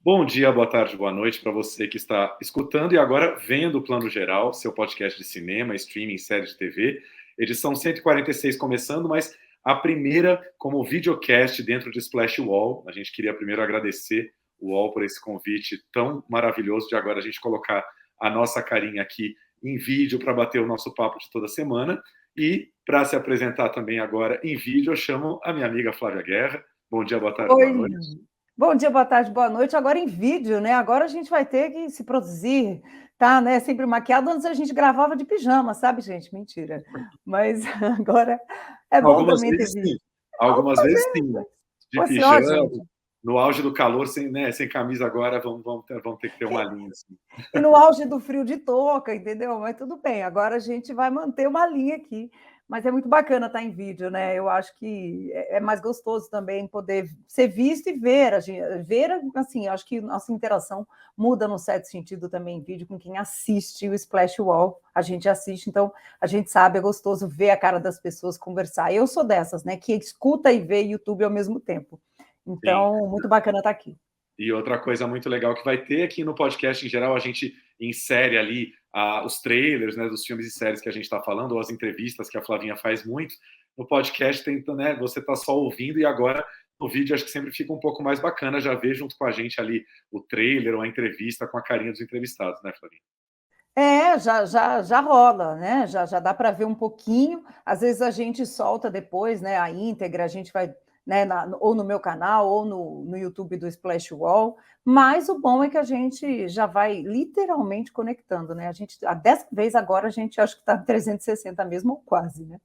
Bom dia, boa tarde, boa noite para você que está escutando e agora vendo o Plano Geral, seu podcast de cinema, streaming, série de TV. Edição 146 começando, mas a primeira como videocast dentro de Splash Wall. A gente queria primeiro agradecer o Wall por esse convite tão maravilhoso de agora a gente colocar a nossa carinha aqui em vídeo para bater o nosso papo de toda semana. E para se apresentar também agora em vídeo, eu chamo a minha amiga Flávia Guerra. Bom dia, boa tarde, boa Oi, noite. bom dia, boa tarde, boa noite. Agora em vídeo, né? Agora a gente vai ter que se produzir, tá, né? Sempre maquiado. Antes a gente gravava de pijama, sabe, gente? Mentira. Mas agora é bom Algumas também ter vezes vídeo. sim. Algumas Algumas vezes vezes. sim. De Assim, ó, pijama, gente. no auge do calor, sem, né, sem camisa agora, vamos ter que ter uma linha. Assim. E no auge do frio de touca, entendeu? Mas tudo bem, agora a gente vai manter uma linha aqui. Mas é muito bacana estar em vídeo, né? Eu acho que é mais gostoso também poder ser visto e ver. Ver, assim, eu acho que nossa interação muda no certo sentido também em vídeo com quem assiste o Splash Wall. A gente assiste, então a gente sabe, é gostoso ver a cara das pessoas, conversar. Eu sou dessas, né? Que escuta e vê YouTube ao mesmo tempo. Sim. Então, muito bacana estar aqui. E outra coisa muito legal que vai ter aqui no podcast, em geral, a gente insere ali os trailers, né, dos filmes e séries que a gente está falando, ou as entrevistas que a Flavinha faz muito. No podcast, né, você está só ouvindo e agora no vídeo acho que sempre fica um pouco mais bacana já ver junto com a gente ali o trailer ou a entrevista com a carinha dos entrevistados, né, Flavinha? Já rola, né? Já dá para ver um pouquinho. Às vezes a gente solta depois, né? A íntegra, a gente vai, né? Ou no meu canal, ou no YouTube do Splash Wall. Mas o bom é que a gente já vai literalmente conectando, né? Dessa vez agora a gente acho que está 360 mesmo, ou quase, né?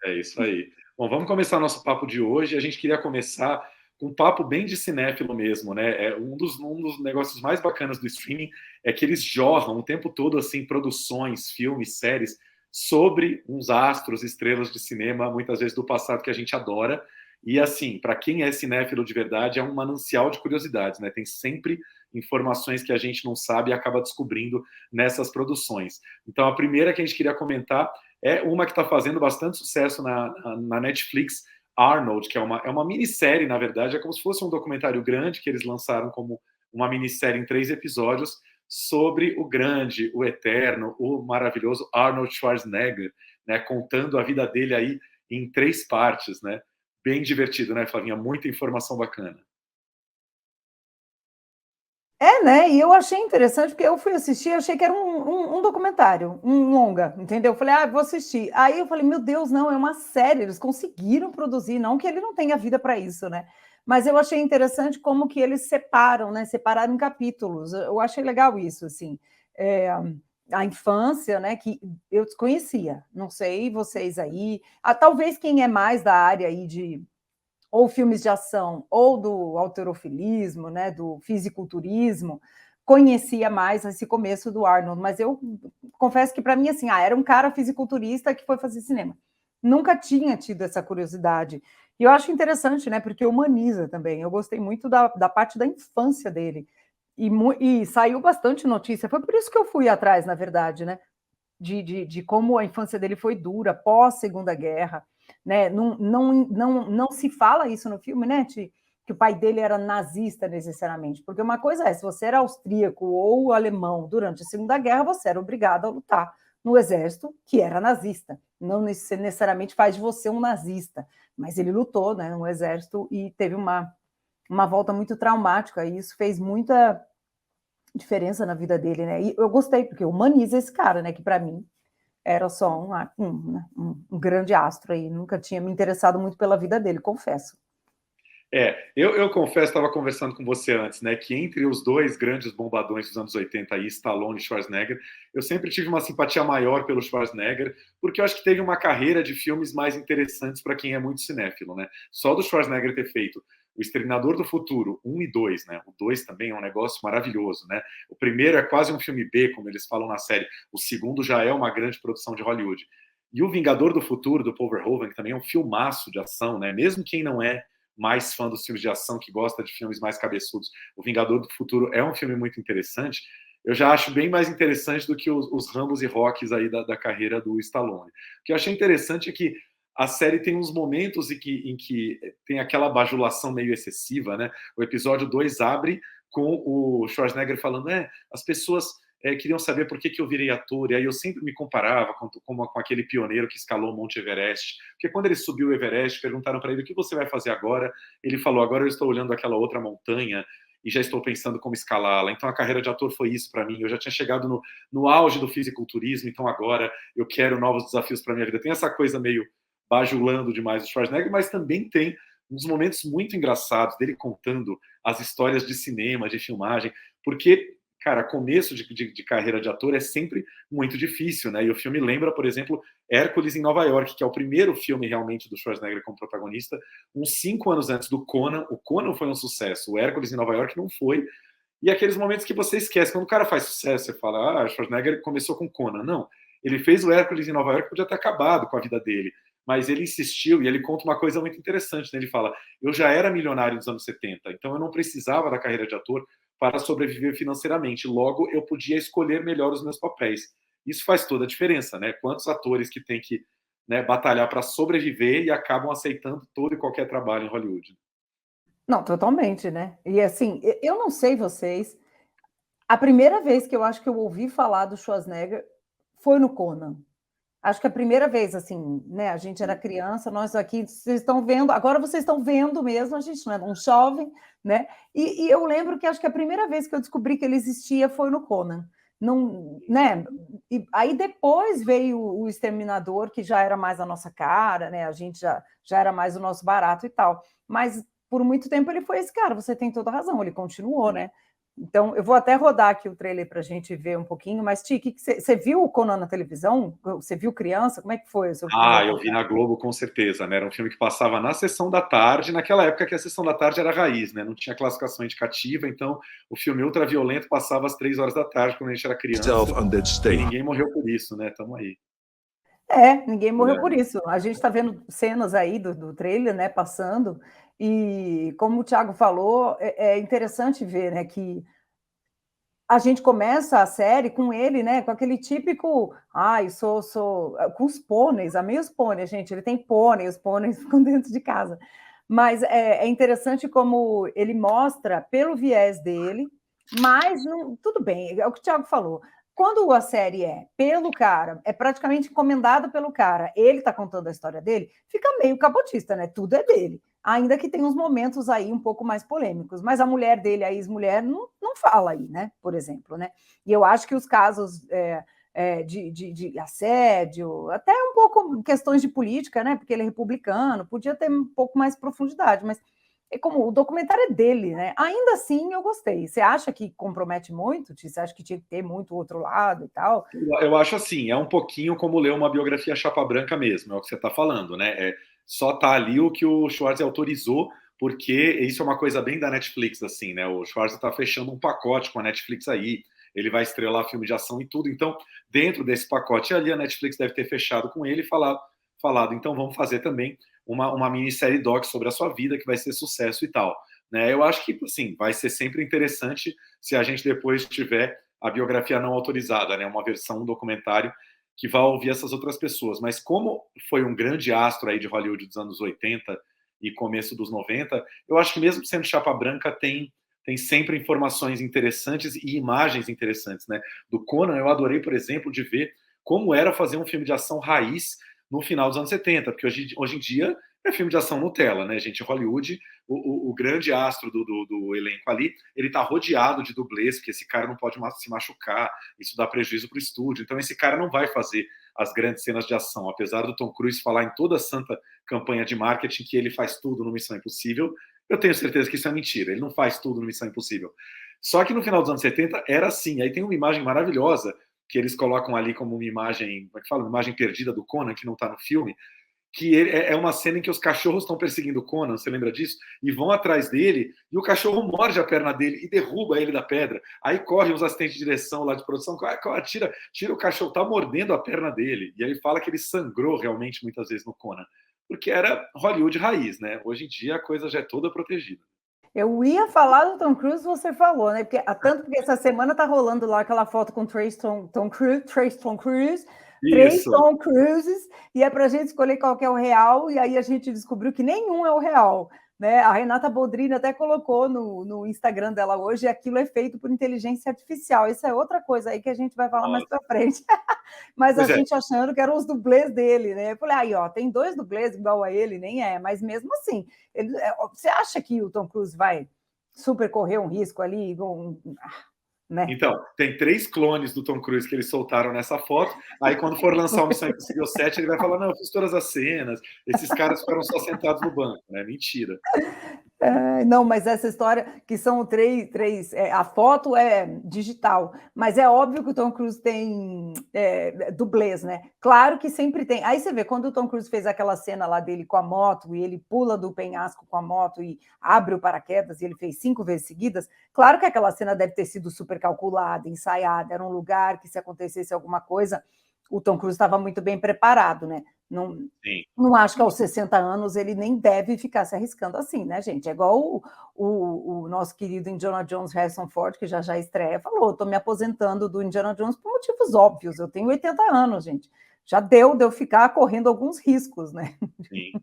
É isso aí. Bom, vamos começar nosso papo de hoje. A gente queria começar com um papo bem de cinéfilo mesmo, né? Um dos negócios mais bacanas do streaming é que eles jorram o tempo todo assim produções, filmes, séries sobre uns astros, estrelas de cinema, muitas vezes do passado que a gente adora. E assim, para quem é cinéfilo de verdade, é um manancial de curiosidades, né? Tem sempre informações que a gente não sabe e acaba descobrindo nessas produções. Então, a primeira que a gente queria comentar é uma que está fazendo bastante sucesso na Netflix, Arnold, que é uma minissérie, na verdade, é como se fosse um documentário grande que eles lançaram como uma minissérie em 3 episódios sobre o grande, o eterno, o maravilhoso Arnold Schwarzenegger, né, contando a vida dele aí em 3 partes, né? Bem divertido, né, Flavinha? Muita informação bacana. Né? E eu achei interessante, porque eu fui assistir, achei que era um documentário, um longa, entendeu? Eu falei, vou assistir. Aí eu falei, meu Deus, não, é uma série, eles conseguiram produzir, não que ele não tenha vida para isso, né? Mas eu achei interessante como que eles separam, né? Separaram em capítulos. Eu achei legal isso, assim. A infância, né? Que eu desconhecia, não sei vocês aí. Talvez quem é mais da área aí de ou filmes de ação, ou do halterofilismo, né, do fisiculturismo, conhecia mais esse começo do Arnold, mas eu confesso que para mim, assim, era um cara fisiculturista que foi fazer cinema. Nunca tinha tido essa curiosidade. E eu acho interessante, né, porque humaniza também. Eu gostei muito da parte da infância dele. E saiu bastante notícia. Foi por isso que eu fui atrás, na verdade, né, de como a infância dele foi dura, pós-Segunda Guerra, né? Não se fala isso no filme, né, que o pai dele era nazista necessariamente, porque uma coisa é, se você era austríaco ou alemão durante a Segunda Guerra, você era obrigado a lutar no exército que era nazista, não necessariamente faz de você um nazista, mas ele lutou, né, no exército e teve uma volta muito traumática, e isso fez muita diferença na vida dele, né? E eu gostei, porque humaniza esse cara, né? Que para mim era só um grande astro aí. Nunca tinha me interessado muito pela vida dele, confesso. Eu confesso, estava conversando com você antes, né, que entre os dois grandes bombadões dos anos 80 aí, Stallone e Schwarzenegger, eu sempre tive uma simpatia maior pelo Schwarzenegger, porque eu acho que teve uma carreira de filmes mais interessantes para quem é muito cinéfilo, né? Só do Schwarzenegger ter feito O Exterminador do Futuro, 1 e 2, né? O 2 também é um negócio maravilhoso, né? O primeiro é quase um filme B, como eles falam na série. O segundo já é uma grande produção de Hollywood. E O Vingador do Futuro, do Paul Verhoeven, que também é um filmaço de ação, né? Mesmo quem não é mais fã dos filmes de ação, que gosta de filmes mais cabeçudos. O Vingador do Futuro é um filme muito interessante. Eu já acho bem mais interessante do que os Rambos e Rocks aí da carreira do Stallone. O que eu achei interessante é que a série tem uns momentos em que tem aquela bajulação meio excessiva, né? O episódio 2 abre com o Schwarzenegger falando, as pessoas queriam saber por que eu virei ator, e aí eu sempre me comparava com aquele pioneiro que escalou o Monte Everest, porque quando ele subiu o Everest, perguntaram para ele, o que você vai fazer agora? Ele falou, agora eu estou olhando aquela outra montanha, e já estou pensando como escalá-la. Então a carreira de ator foi isso para mim, eu já tinha chegado no auge do fisiculturismo, então agora eu quero novos desafios para minha vida. Tem essa coisa meio bajulando demais o Schwarzenegger, mas também tem uns momentos muito engraçados dele contando as histórias de cinema, de filmagem, porque, cara, começo de carreira de ator é sempre muito difícil, né? E o filme lembra, por exemplo, Hércules em Nova York, que é o primeiro filme realmente do Schwarzenegger como protagonista, uns 5 anos antes do Conan. O Conan foi um sucesso, o Hércules em Nova York não foi. E aqueles momentos que você esquece, quando o cara faz sucesso, você fala, Schwarzenegger começou com Conan. Não, ele fez o Hércules em Nova York, podia ter acabado com a vida dele, mas ele insistiu e ele conta uma coisa muito interessante, né? Ele fala, eu já era milionário nos anos 70, então eu não precisava da carreira de ator para sobreviver financeiramente, logo eu podia escolher melhor os meus papéis. Isso faz toda a diferença, né? Quantos atores que têm que, né, batalhar para sobreviver e acabam aceitando todo e qualquer trabalho em Hollywood. Não, totalmente, né? E assim, eu não sei vocês, a primeira vez que eu acho que eu ouvi falar do Schwarzenegger foi no Conan. Acho que a primeira vez, assim, né? A gente era criança, nós aqui, vocês estão vendo, agora vocês estão vendo mesmo, a gente não é um jovem, né? E eu lembro que acho que a primeira vez que eu descobri que ele existia foi no Conan. Não, né? E aí depois veio o Exterminador, que já era mais a nossa cara, né? A gente já era mais o nosso barato e tal. Mas por muito tempo ele foi esse cara, você tem toda a razão, ele continuou, né? Então, eu vou até rodar aqui o trailer para a gente ver um pouquinho, mas, Ti, você viu o Conan na televisão? Você viu criança? Como é que foi o seu primeiro Eu vi contato? na Globo com certeza, né? Era um filme que passava na sessão da tarde, naquela época que a sessão da tarde era raiz, né? Não tinha classificação indicativa, então o filme ultraviolento passava às 3 horas da tarde quando a gente era criança. E ninguém morreu por isso, né? Tamo aí. Ninguém morreu por isso. A gente está vendo cenas aí do trailer, né, passando, e como o Thiago falou, é interessante ver, né, que a gente começa a série com ele, né, com aquele típico, sou com os pôneis, amei os pôneis, gente, ele tem pônei, os pôneis ficam dentro de casa. Mas é interessante como ele mostra pelo viés dele, mas não, tudo bem, é o que o Thiago falou. Quando a série é pelo cara, é praticamente encomendado pelo cara, ele está contando a história dele, fica meio capotista, né? Tudo é dele. Ainda que tem uns momentos aí um pouco mais polêmicos, mas a mulher dele, a ex-mulher, não fala aí, né? Por exemplo, né? E eu acho que os casos de assédio, até um pouco questões de política, né? Porque ele é republicano, podia ter um pouco mais profundidade, mas como o documentário é dele, né? Ainda assim, eu gostei. Você acha que compromete muito? Você acha que tinha que ter muito outro lado e tal? Eu acho assim, é um pouquinho como ler uma biografia chapa branca mesmo, é o que você está falando, né? Só tá ali o que o Schwarz autorizou, porque isso é uma coisa bem da Netflix, assim, né? O Schwarz está fechando um pacote com a Netflix aí, ele vai estrelar filme de ação e tudo, então, dentro desse pacote ali, a Netflix deve ter fechado com ele e falado então vamos fazer também uma minissérie doc sobre a sua vida, que vai ser sucesso e tal. Né? Eu acho que, assim, vai ser sempre interessante se a gente depois tiver a biografia não autorizada, né? Uma versão, um documentário que vai ouvir essas outras pessoas. Mas como foi um grande astro aí de Hollywood dos anos 80 e começo dos 90, eu acho que mesmo sendo chapa branca tem sempre informações interessantes e imagens interessantes, né? Do Conan eu adorei, por exemplo, de ver como era fazer um filme de ação raiz no final dos anos 70, porque hoje em dia é filme de ação Nutella, né, gente? Hollywood, o grande astro do elenco ali, ele tá rodeado de dublês, porque esse cara não pode se machucar, isso dá prejuízo pro estúdio, então esse cara não vai fazer as grandes cenas de ação, apesar do Tom Cruise falar em toda a santa campanha de marketing que ele faz tudo no Missão Impossível, eu tenho certeza que isso é mentira, ele não faz tudo no Missão Impossível. Só que no final dos anos 70 era assim, aí tem uma imagem maravilhosa que eles colocam ali como uma imagem, como é que fala? Uma imagem perdida do Conan, que não está no filme, que é uma cena em que os cachorros estão perseguindo o Conan, você lembra disso? E vão atrás dele, e o cachorro morde a perna dele e derruba ele da pedra. Aí correm os assistentes de direção lá de produção, tira o cachorro, tá mordendo a perna dele. E aí fala que ele sangrou realmente muitas vezes no Conan. Porque era Hollywood raiz, né? Hoje em dia a coisa já é toda protegida. Eu ia falar do Tom Cruise, você falou, né? Tanto porque essa semana tá rolando lá aquela foto com três Tom Cruises, e é para a gente escolher qual que é o real, e aí a gente descobriu que nenhum é o real. né? A Renata Boldrini até colocou no Instagram dela hoje, aquilo é feito por inteligência artificial. Isso é outra coisa aí que a gente vai falar mais para frente. Mas a Pois é. gente achando que eram os dublês dele, né? Eu falei, aí, ó, tem 2 dublês igual a ele, nem é, mas mesmo assim, você acha que o Tom Cruise vai super correr um risco ali, né? Então, tem 3 clones do Tom Cruise que eles soltaram nessa foto. Aí, quando for lançar o Missão Impossível 7, ele vai falar: não, eu fiz todas as cenas, esses caras ficaram só sentados no banco, né? Mentira. Não, mas essa história que são três a foto é digital, mas é óbvio que o Tom Cruise tem dublês, né? Claro que sempre tem. Aí você vê, quando o Tom Cruise fez aquela cena lá dele com a moto, e ele pula do penhasco com a moto e abre o paraquedas, e ele fez 5 vezes seguidas, claro que aquela cena deve ter sido super calculada, ensaiada, era um lugar que se acontecesse alguma coisa, o Tom Cruise estava muito bem preparado, né? Não, Sim. não acho que aos 60 anos ele nem deve ficar se arriscando assim, né, gente? É igual o nosso querido Indiana Jones, Harrison Ford, que já estreia, falou: estou me aposentando do Indiana Jones por motivos óbvios, eu tenho 80 anos, gente. Já deu de eu ficar correndo alguns riscos, né? Sim.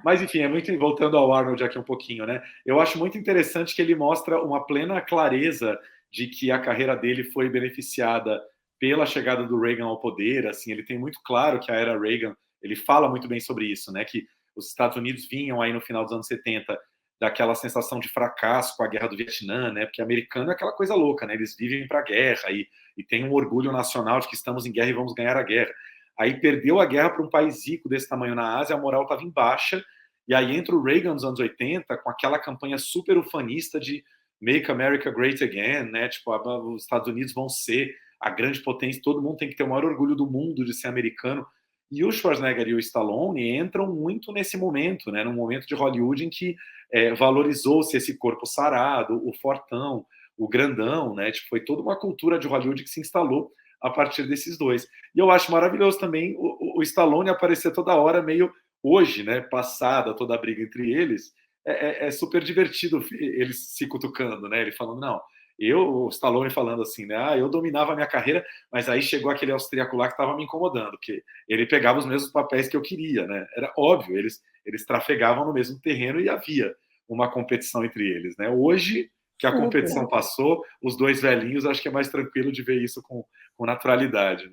Mas, enfim, é muito. Voltando ao Arnold aqui um pouquinho, né? Eu acho muito interessante que ele mostra uma plena clareza de que a carreira dele foi beneficiada pela chegada do Reagan ao poder. Assim, ele tem muito claro que a era Reagan, ele fala muito bem sobre isso, né? Que os Estados Unidos vinham aí no final dos anos 70 daquela sensação de fracasso com a guerra do Vietnã, né? Porque americano é aquela coisa louca, né? Eles vivem para a guerra e tem um orgulho nacional de que estamos em guerra e vamos ganhar a guerra. Aí perdeu a guerra para um país rico desse tamanho na Ásia, a moral estava em baixa, e aí entra o Reagan nos anos 80 com aquela campanha super ufanista de Make America Great Again, né? Tipo, os Estados Unidos vão ser a grande potência, todo mundo tem que ter o maior orgulho do mundo de ser americano. E o Schwarzenegger e o Stallone entram muito nesse momento, né? Num momento de Hollywood em que valorizou-se esse corpo sarado, o fortão, o grandão, né? Tipo, foi toda uma cultura de Hollywood que se instalou a partir desses dois. E eu acho maravilhoso também o Stallone aparecer toda hora, meio hoje, né, passada toda a briga entre eles, é super divertido eles se cutucando, né? Ele falando, não, o Stallone falando assim, né? Eu dominava a minha carreira, mas aí chegou aquele austríaco lá que estava me incomodando, porque ele pegava os mesmos papéis que eu queria, né? Era óbvio, eles trafegavam no mesmo terreno e havia uma competição entre eles, né? Hoje que a competição passou, os dois velhinhos, acho que é mais tranquilo de ver isso com naturalidade.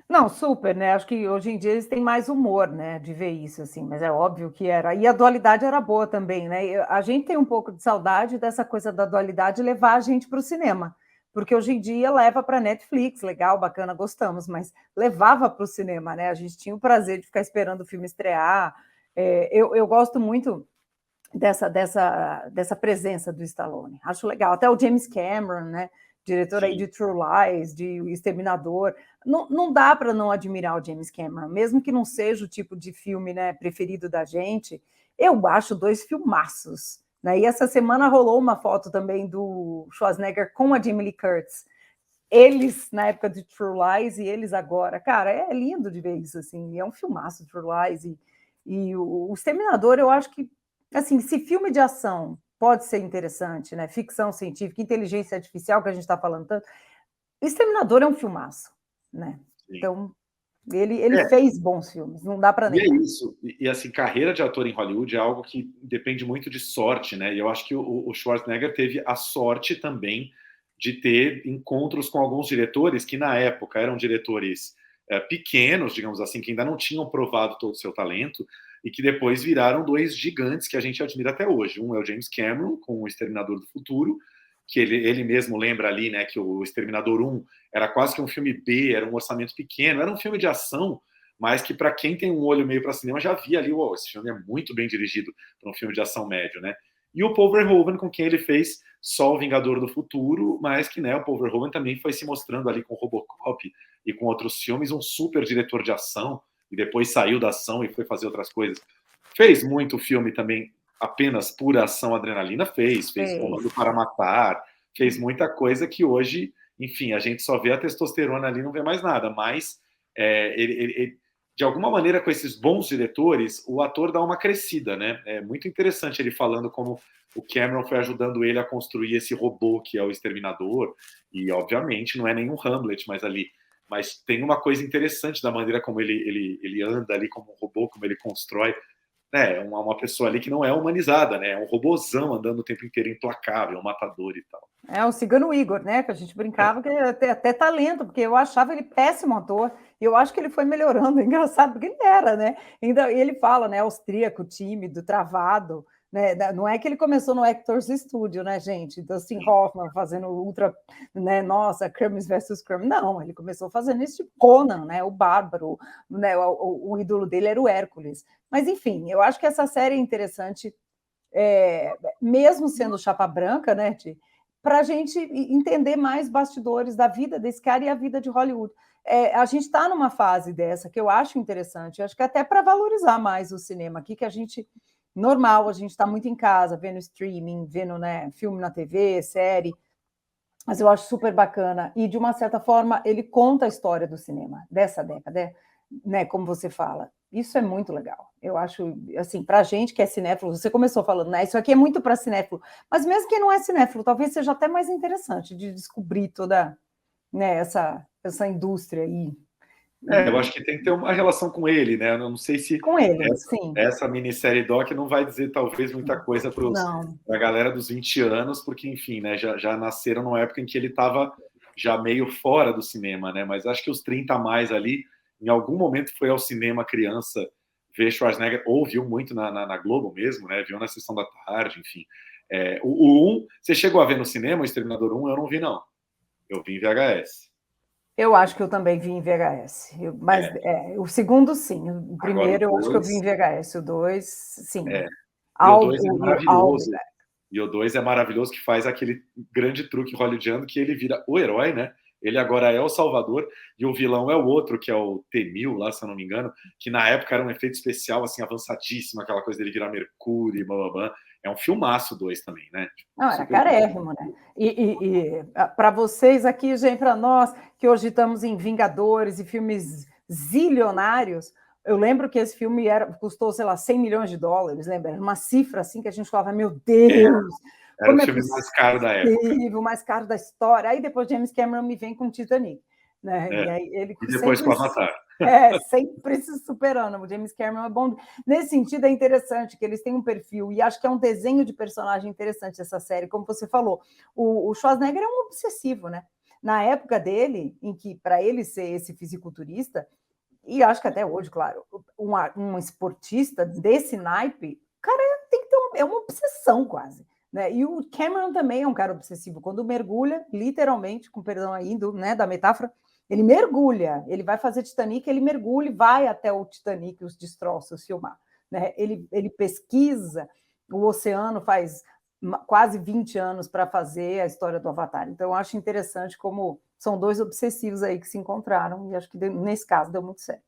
Não, super, né? Acho que hoje em dia eles têm mais humor, né, de ver isso, assim, mas é óbvio que era. E a dualidade era boa também, né? A gente tem um pouco de saudade dessa coisa da dualidade levar a gente para o cinema, porque hoje em dia leva para Netflix, legal, bacana, gostamos, mas levava para o cinema, né? A gente tinha o prazer de ficar esperando o filme estrear. Eu gosto muito dessa presença do Stallone. Acho legal. Até o James Cameron, né? Diretor aí de True Lies, de O Exterminador. Não dá para não admirar o James Cameron, mesmo que não seja o tipo de filme, né, preferido da gente. Eu acho 2 filmaços. Né? E essa semana rolou uma foto também do Schwarzenegger com a Jamie Lee Curtis. Eles na época de True Lies e eles agora. Cara, é lindo de ver isso, assim. É um filmaço, True Lies. E o Exterminador, eu acho que, assim, se filme de ação pode ser interessante, né? Ficção científica, inteligência artificial, que a gente está falando tanto. Exterminador é um filmaço, né? Sim. Então, ele fez bons filmes, não dá para negar. E é isso. E assim, carreira de ator em Hollywood é algo que depende muito de sorte, né? E eu acho que o Schwarzenegger teve a sorte também de ter encontros com alguns diretores que, na época, eram diretores pequenos, digamos assim, que ainda não tinham provado todo o seu talento e que depois viraram 2 gigantes que a gente admira até hoje. Um é o James Cameron, com O Exterminador do Futuro, que ele mesmo lembra ali, né, que o Exterminador 1 era quase que um filme B, era um orçamento pequeno, era um filme de ação, mas que para quem tem um olho meio para cinema já via ali, wow, esse filme é muito bem dirigido para um filme de ação médio, né? E o Paul Verhoeven, com quem ele fez só o Vingador do Futuro, mas que, né, o Paul Verhoeven também foi se mostrando ali com Robocop e com outros filmes um super diretor de ação, e depois saiu da ação e foi fazer outras coisas. Fez muito filme também apenas pura ação, adrenalina, fez Comando para Matar, fez muita coisa que hoje, enfim, a gente só vê a testosterona ali, não vê mais nada, mas ele, de alguma maneira, com esses bons diretores, o ator dá uma crescida, né? É muito interessante ele falando como o Cameron foi ajudando ele a construir esse robô que é o Exterminador, e obviamente não é nenhum Hamlet, mas tem uma coisa interessante da maneira como ele anda ali como um robô, como ele constrói. né, uma pessoa ali que não é humanizada, né? É um robozão andando o tempo inteiro implacável, um matador e tal. É o Cigano Igor, né? Que a gente brincava que ele até talento, porque eu achava ele péssimo ator, e eu acho que ele foi melhorando, é engraçado, porque ele era, né? Ainda ele fala, né? Austríaco, tímido, travado, né? Não é que ele começou no Actors Studio, né, gente? Dustin Hoffman fazendo ultra, né? Nossa, Kramis versus Kramis. Não, ele começou fazendo esse tipo Conan, né? O Bárbaro, né? O ídolo dele era o Hércules. Mas, enfim, eu acho que essa série é interessante, mesmo sendo chapa branca, né, para a gente entender mais bastidores da vida desse cara e a vida de Hollywood. A gente está numa fase dessa que eu acho interessante, acho que até para valorizar mais o cinema aqui, que a gente, normal, a gente está muito em casa, vendo streaming, vendo, né, filme na TV, série, mas eu acho super bacana, e de uma certa forma ele conta a história do cinema dessa década, né, como você fala. Isso é muito legal. Eu acho, assim, para a gente que é cinéfilo, você começou falando, né? Isso aqui é muito para cinéfilo, mas mesmo quem não é cinéfilo, talvez seja até mais interessante de descobrir toda, né, essa indústria aí. Eu acho que tem que ter uma relação com ele, né? Eu não sei se Com ele, sim. essa minissérie doc não vai dizer talvez muita coisa para a galera dos 20 anos, porque, enfim, né, já nasceram numa época em que ele estava já meio fora do cinema, né? Mas acho que os 30 a mais ali, em algum momento foi ao cinema criança ver Schwarzenegger, ou viu muito na Globo mesmo, né? Viu na Sessão da Tarde, enfim. O 1, você chegou a ver no cinema, o Exterminador 1? Eu não vi, não. Eu vi em VHS. Eu acho que eu também vi em VHS, mas o segundo, sim. O primeiro, eu acho que eu vi em VHS. O 2, sim. E o 2 é maravilhoso. E o 2 é maravilhoso, que faz aquele grande truque hollywoodiano que ele vira o herói, né? Ele agora é o Salvador, e o vilão é o outro, que é o T-1000, lá, se eu não me engano, que na época era um efeito especial, assim, avançadíssimo, aquela coisa dele virar Mercúrio, blá, blá, blá. É um filmaço 2 também, né? Não, era carérrimo, né? E para vocês aqui, gente, para nós, que hoje estamos em Vingadores e filmes zilionários, eu lembro que esse filme custou, sei lá, 100 milhões de dólares, lembra? Era uma cifra assim que a gente falava, meu Deus, era o filme mais caro da época. O mais caro da história. Aí depois James Cameron me vem com Titanic, né? E aí ele e depois com Avatar. Sempre se superando. O James Cameron é bom. Nesse sentido, é interessante que eles têm um perfil, e acho que é um desenho de personagem interessante essa série, como você falou. O Schwarzenegger é um obsessivo, né? Na época dele, em que, para ele ser esse fisiculturista, e acho que até hoje, claro, um esportista desse naipe, cara, tem que ter uma obsessão quase. Né? E o Cameron também é um cara obsessivo. Quando mergulha, literalmente, com perdão aí né, da metáfora, ele mergulha, ele vai fazer Titanic, ele mergulha e vai até o Titanic, os destroços, filmar. Né? Ele pesquisa o oceano faz quase 20 anos para fazer a história do Avatar. Então, eu acho interessante como são dois obsessivos aí que se encontraram, e acho que nesse caso deu muito certo.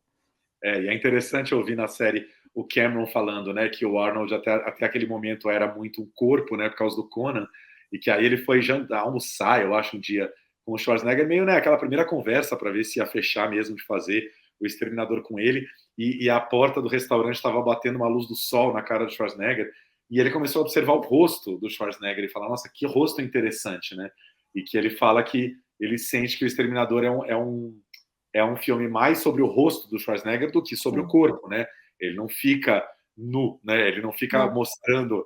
E é interessante ouvir na série o Cameron falando, né, que o Arnold até aquele momento era muito um corpo, né, por causa do Conan, e que aí ele foi almoçar, eu acho, um dia com o Schwarzenegger, meio, né, aquela primeira conversa para ver se ia fechar mesmo de fazer o Exterminador com ele, e a porta do restaurante estava batendo uma luz do sol na cara do Schwarzenegger, e ele começou a observar o rosto do Schwarzenegger e falar, nossa, que rosto interessante, né? E que ele fala que ele sente que o Exterminador é um filme mais sobre o rosto do Schwarzenegger do que sobre o corpo, né? Ele não fica nu, né? Ele não fica mostrando,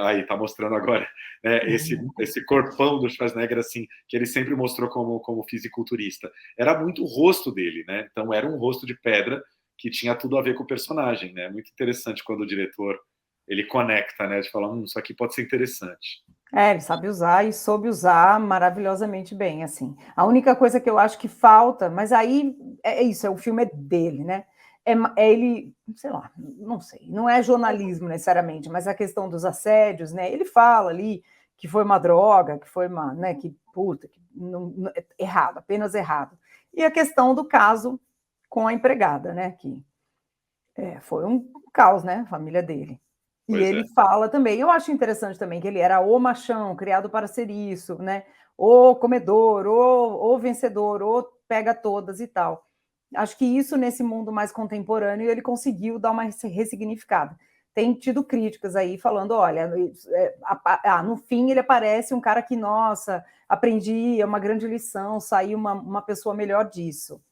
aí tá mostrando agora, né? Esse corpão do Schwarzenegger assim, que ele sempre mostrou como fisiculturista. Era muito o rosto dele, né? Então era um rosto de pedra que tinha tudo a ver com o personagem, né? Muito interessante quando o diretor ele conecta, né? De falar, isso aqui pode ser interessante. Ele sabe usar e soube usar maravilhosamente bem, assim. A única coisa que eu acho que falta, mas aí é isso, o filme é dele, né? É ele, sei lá, não sei, não é jornalismo necessariamente, mas a questão dos assédios, né? Ele fala ali que foi uma droga, que foi uma, né? Que puta, que errado, apenas errado. E a questão do caso com a empregada, né? Que foi um caos, né? A família dele. E ele fala também, eu acho interessante também que ele era o machão, criado para ser isso, né? O comedor, o vencedor, o pega todas e tal. Acho que isso, nesse mundo mais contemporâneo, ele conseguiu dar uma ressignificada. Tem tido críticas aí falando, olha, no fim ele aparece um cara que, nossa, aprendi, é uma grande lição, saiu uma pessoa melhor disso.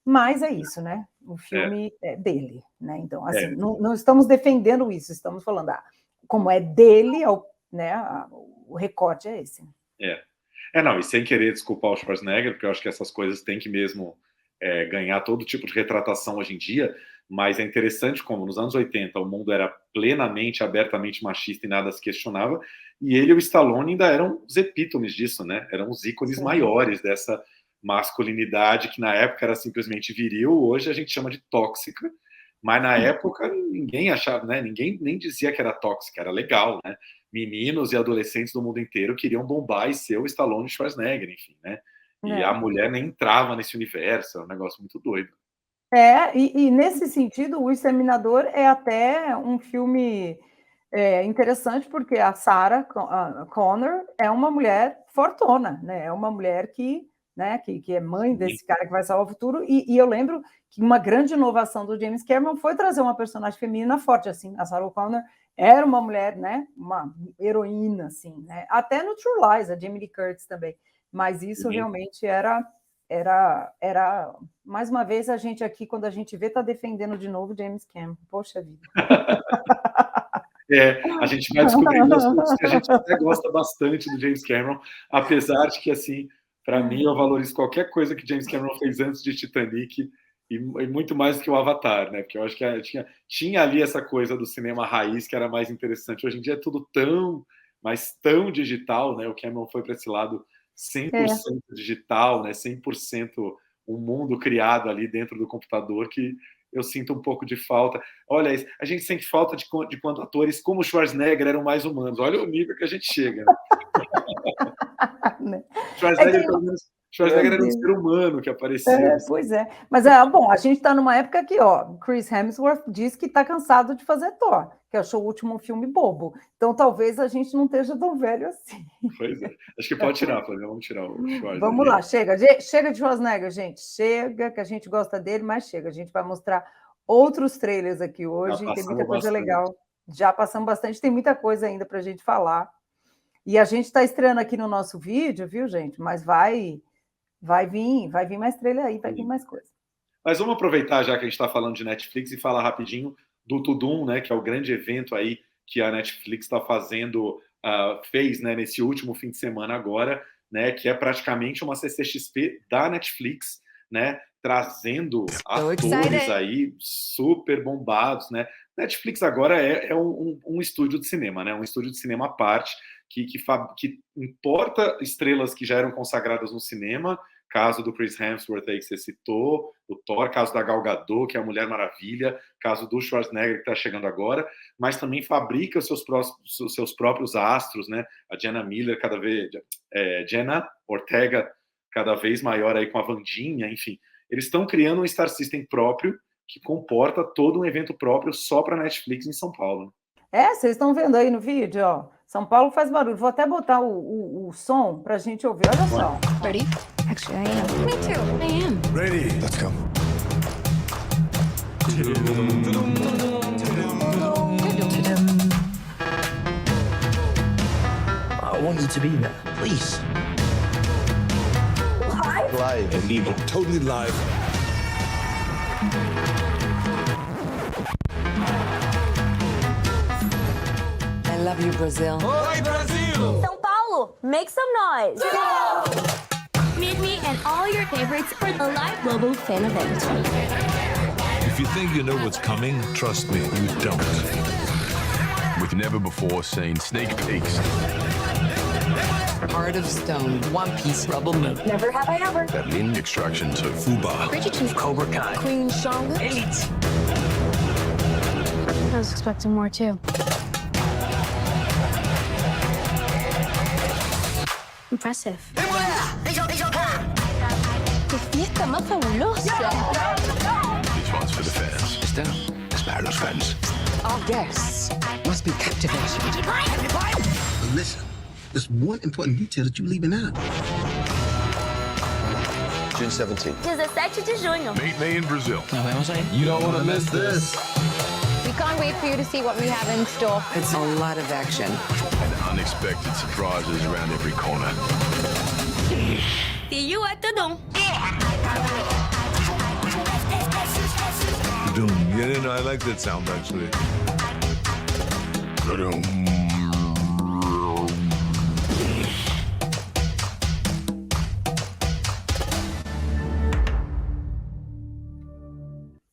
Mas é isso, né? filme dele, né? Então, assim, É. não estamos defendendo isso, estamos falando, como é dele, né, o recorte é esse. Não, e sem querer desculpar o Schwarzenegger, porque eu acho que essas coisas têm que mesmo ganhar todo tipo de retratação hoje em dia, mas é interessante como nos anos 80 o mundo era plenamente, abertamente machista e nada se questionava, e ele e o Stallone ainda eram os epítomes disso, né? Eram os ícones maiores dessa masculinidade que na época era simplesmente viril, hoje a gente chama de tóxica, mas na época ninguém achava, né? Ninguém nem dizia que era tóxica, era legal, né? Meninos e adolescentes do mundo inteiro queriam bombar e ser o Stallone e Schwarzenegger, enfim, né? E a mulher nem entrava nesse universo, é um negócio muito doido. E nesse sentido, O Exterminador é até um filme interessante, porque a Sarah Connor é uma mulher fortona, né? É uma mulher que é mãe desse cara que vai salvar o futuro, e eu lembro que uma grande inovação do James Cameron foi trazer uma personagem feminina forte, assim, a Sarah Connor era uma mulher, né, uma heroína, assim, né, até no True Lies, a Jamie Lee Curtis também, mas isso realmente era, mais uma vez, a gente aqui, quando a gente vê, está defendendo de novo James Cameron, poxa vida. A gente vai descobrindo as coisas que a gente até gosta bastante do James Cameron, apesar de que, assim, para mim, eu valorizo qualquer coisa que James Cameron fez antes de Titanic e muito mais do que o Avatar, né? Porque eu acho que tinha ali essa coisa do cinema raiz que era mais interessante. Hoje em dia é tudo tão digital, né? O Cameron foi para esse lado 100% digital, né? 100% um mundo criado ali dentro do computador que eu sinto um pouco de falta. Olha, a gente sente falta de quando atores como Schwarzenegger eram mais humanos. Olha o nível que a gente chega. Schwarzenegger era um ser humano que aparecia. Pois é. Mas, bom, a gente está numa época que, Chris Hemsworth diz que está cansado de fazer Thor, que achou o último filme bobo. Então, talvez a gente não esteja tão velho assim. Pois é. Acho que pode tirar, Flávia. Vamos tirar o Schwarzenegger. Vamos lá, chega de Schwarzenegger, gente. Chega, que a gente gosta dele, mas chega. A gente vai mostrar outros trailers aqui hoje. Tem muita coisa legal. Já passamos bastante, tem muita coisa ainda para a gente falar. E a gente está estreando aqui no nosso vídeo, viu, gente? Mas vai vir mais trailer aí, vai vir mais coisa. Mas vamos aproveitar, já que a gente está falando de Netflix, e falar rapidinho do Tudum, né, que é o grande evento aí que a Netflix está fez, né, nesse último fim de semana agora, né, que é praticamente uma CCXP da Netflix, né, trazendo atores aí super bombados, né. Netflix agora é um estúdio de cinema, né, um estúdio de cinema à parte, que importa estrelas que já eram consagradas no cinema, caso do Chris Hemsworth aí que você citou, o Thor, caso da Gal Gadot, que é a Mulher Maravilha, caso do Schwarzenegger que está chegando agora, mas também fabrica seus próprios astros, né? A Jenna Ortega cada vez maior aí com a Wandinha, enfim. Eles estão criando um Star System próprio que comporta todo um evento próprio só para Netflix em São Paulo. Vocês estão vendo aí no vídeo, ó. São Paulo faz barulho. Vou até botar o som pra gente ouvir. Olha só. Ready? Actually, I am. Me too. I am. Ready. Let's go. I want you to be there, please. Live. Illegal. Totally live. I love you, Brazil. Oi, Brasil! São Paulo, make some noise. Meet me and all your favorites for the live global fan event. If you think you know what's coming, trust me, you don't. We've never before seen sneak peeks. Heart of Stone, One Piece, Rebel Moon. Never have I ever. Berlin extraction to Fuba. Bridgerton, Cobra Kai. Queen Charlotte. Elite. I was expecting more too. Impressive. ¡Qué fiesta más fabulosa! This one's for the fans. Estelle, es para los fans. Our guests must be captivated. Listen, there's one important detail that you're leaving out. June 17th. 17 de junho. Meet me in Brazil. Nos vemos ahí. You don't want to miss this. We can't wait for you to see what we have in store. It's a lot of action. And unexpected surprises around every corner. See you at Tudum. Doom. Yeah, no, I like that sound actually.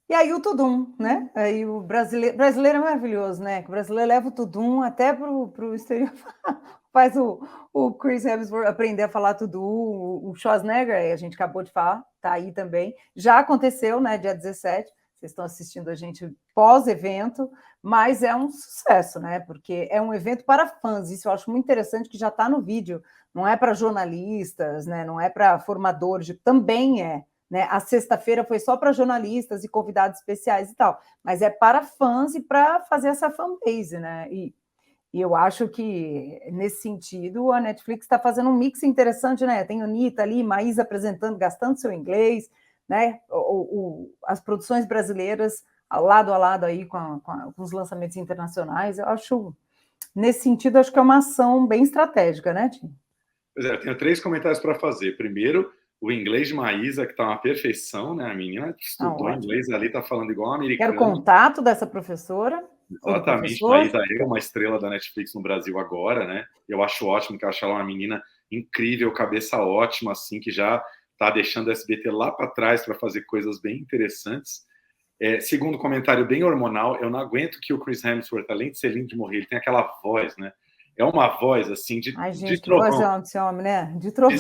E aí o Tudum, né? Aí o brasileiro é maravilhoso, né? Que o brasileiro leva o Tudum até pro exterior. Faz o Chris Hemsworth aprender a falar Tudum, o Schwarzenegger, a gente acabou de falar, tá aí também. Já aconteceu, né? Dia 17. Vocês estão assistindo a gente pós-evento, mas é um sucesso, né? Porque é um evento para fãs. Isso eu acho muito interessante, que já está no vídeo. Não é para jornalistas, né? Não é para formadores, também é. Né? A sexta-feira foi só para jornalistas e convidados especiais e tal, mas é para fãs e para fazer essa fanbase, né? E eu acho que, nesse sentido, a Netflix está fazendo um mix interessante, né? Tem Anitta ali, Maísa apresentando, gastando seu inglês, né? As produções brasileiras lado a lado aí com os lançamentos internacionais. Eu acho, nesse sentido, acho que é uma ação bem estratégica, né, Tim? Pois é, eu tenho 3 comentários para fazer. Primeiro, o inglês de Maísa, que está uma perfeição, né? A menina estudou inglês ali, está falando igual a americana. Quero contato dessa professora. Exatamente. Maísa é uma estrela da Netflix no Brasil agora, né? Eu acho ótimo, que eu acho ela uma menina incrível, cabeça ótima, assim, que já está deixando o SBT lá para trás para fazer coisas bem interessantes. Segundo comentário, bem hormonal, eu não aguento que o Chris Hemsworth, além de ser lindo de morrer, ele tem aquela voz, né? É uma voz, assim, de trovão. Gente, que voz desse homem, né? De trovão.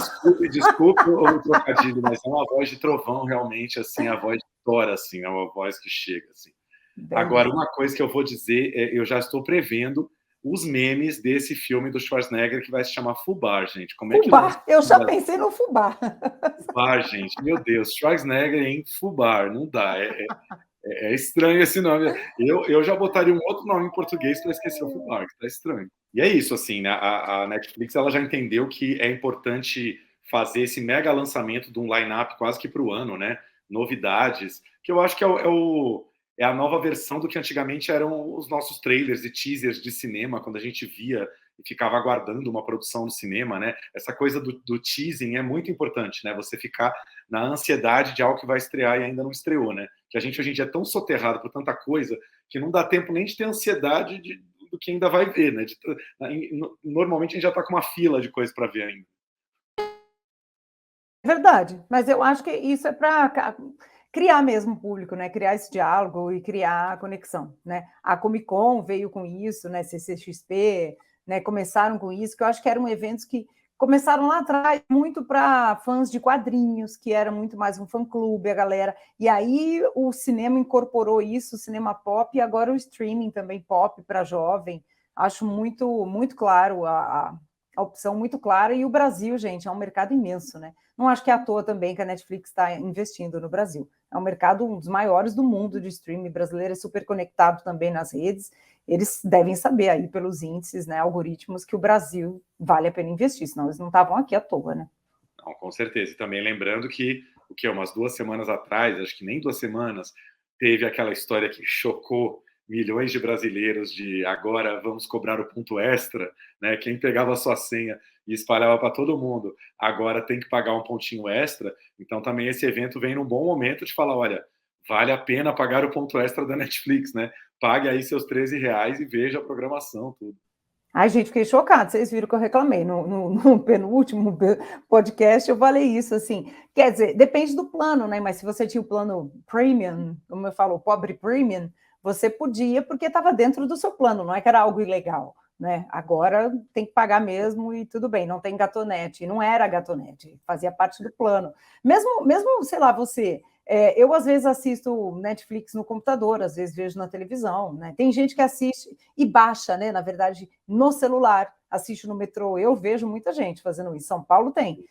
Desculpe o trocadilho, mas é uma voz de trovão, realmente, assim, a voz de Thor, assim, é uma voz que chega, assim. Bem, agora, uma coisa que eu vou dizer, eu já estou prevendo os memes desse filme do Schwarzenegger, que vai se chamar Fubar, gente. Como é Fubar, eu já pensei no Fubar. Fubar, gente, meu Deus, Schwarzenegger em Fubar, não dá, é estranho esse nome. Eu já botaria um outro nome em português para esquecer o Fubar, que tá estranho. E é isso, assim, né? A Netflix ela já entendeu que é importante fazer esse mega lançamento de um line-up quase que para o ano, né? Novidades, que eu acho que é a nova versão do que antigamente eram os nossos trailers e teasers de cinema, quando a gente via e ficava aguardando uma produção no cinema, né? Essa coisa do teasing é muito importante, né? Você ficar na ansiedade de algo que vai estrear e ainda não estreou, né? Que a gente hoje em dia é tão soterrado por tanta coisa que não dá tempo nem de ter ansiedade do que ainda vai ver, né? Normalmente a gente já está com uma fila de coisas para ver ainda. Verdade, mas eu acho que isso é para criar mesmo público, né? Criar esse diálogo e criar a conexão, né? A Comic Con veio com isso, né? CCXP, né? Começaram com isso, que eu acho que eram eventos que começaram lá atrás muito para fãs de quadrinhos, que era muito mais um fã-clube, a galera. E aí o cinema incorporou isso, o cinema pop, e agora o streaming também pop para jovem. Acho muito, muito claro, a opção muito clara. E o Brasil, gente, é um mercado imenso, né? Não acho que é à toa também que a Netflix está investindo no Brasil. É um mercado um dos maiores do mundo de streaming. Brasileiro é super conectado também nas redes. Eles devem saber aí pelos índices, né, algoritmos, que o Brasil vale a pena investir, senão eles não estavam aqui à toa, né? Não, com certeza. E também lembrando que, umas 2 semanas atrás, acho que nem 2 semanas, teve aquela história que chocou milhões de brasileiros de agora vamos cobrar o ponto extra, né? Quem pegava a sua senha e espalhava para todo mundo, agora tem que pagar um pontinho extra. Então também esse evento vem num bom momento de falar, olha, vale a pena pagar o ponto extra da Netflix, né? Pague aí seus R$13 e veja a programação, tudo. Ai, gente, fiquei chocada. Vocês viram que eu reclamei no penúltimo podcast, eu falei isso, assim. Quer dizer, depende do plano, né? Mas se você tinha o plano premium, como eu falo, o pobre premium, você podia, porque estava dentro do seu plano, não é que era algo ilegal, né? Agora tem que pagar mesmo e tudo bem, não tem gatonete. Não era gatonete, fazia parte do plano. Mesmo sei lá, você... eu, às vezes, assisto Netflix no computador, às vezes vejo na televisão, né? Tem gente que assiste e baixa, né? Na verdade, no celular, assiste no metrô. Eu vejo muita gente fazendo isso. São Paulo tem.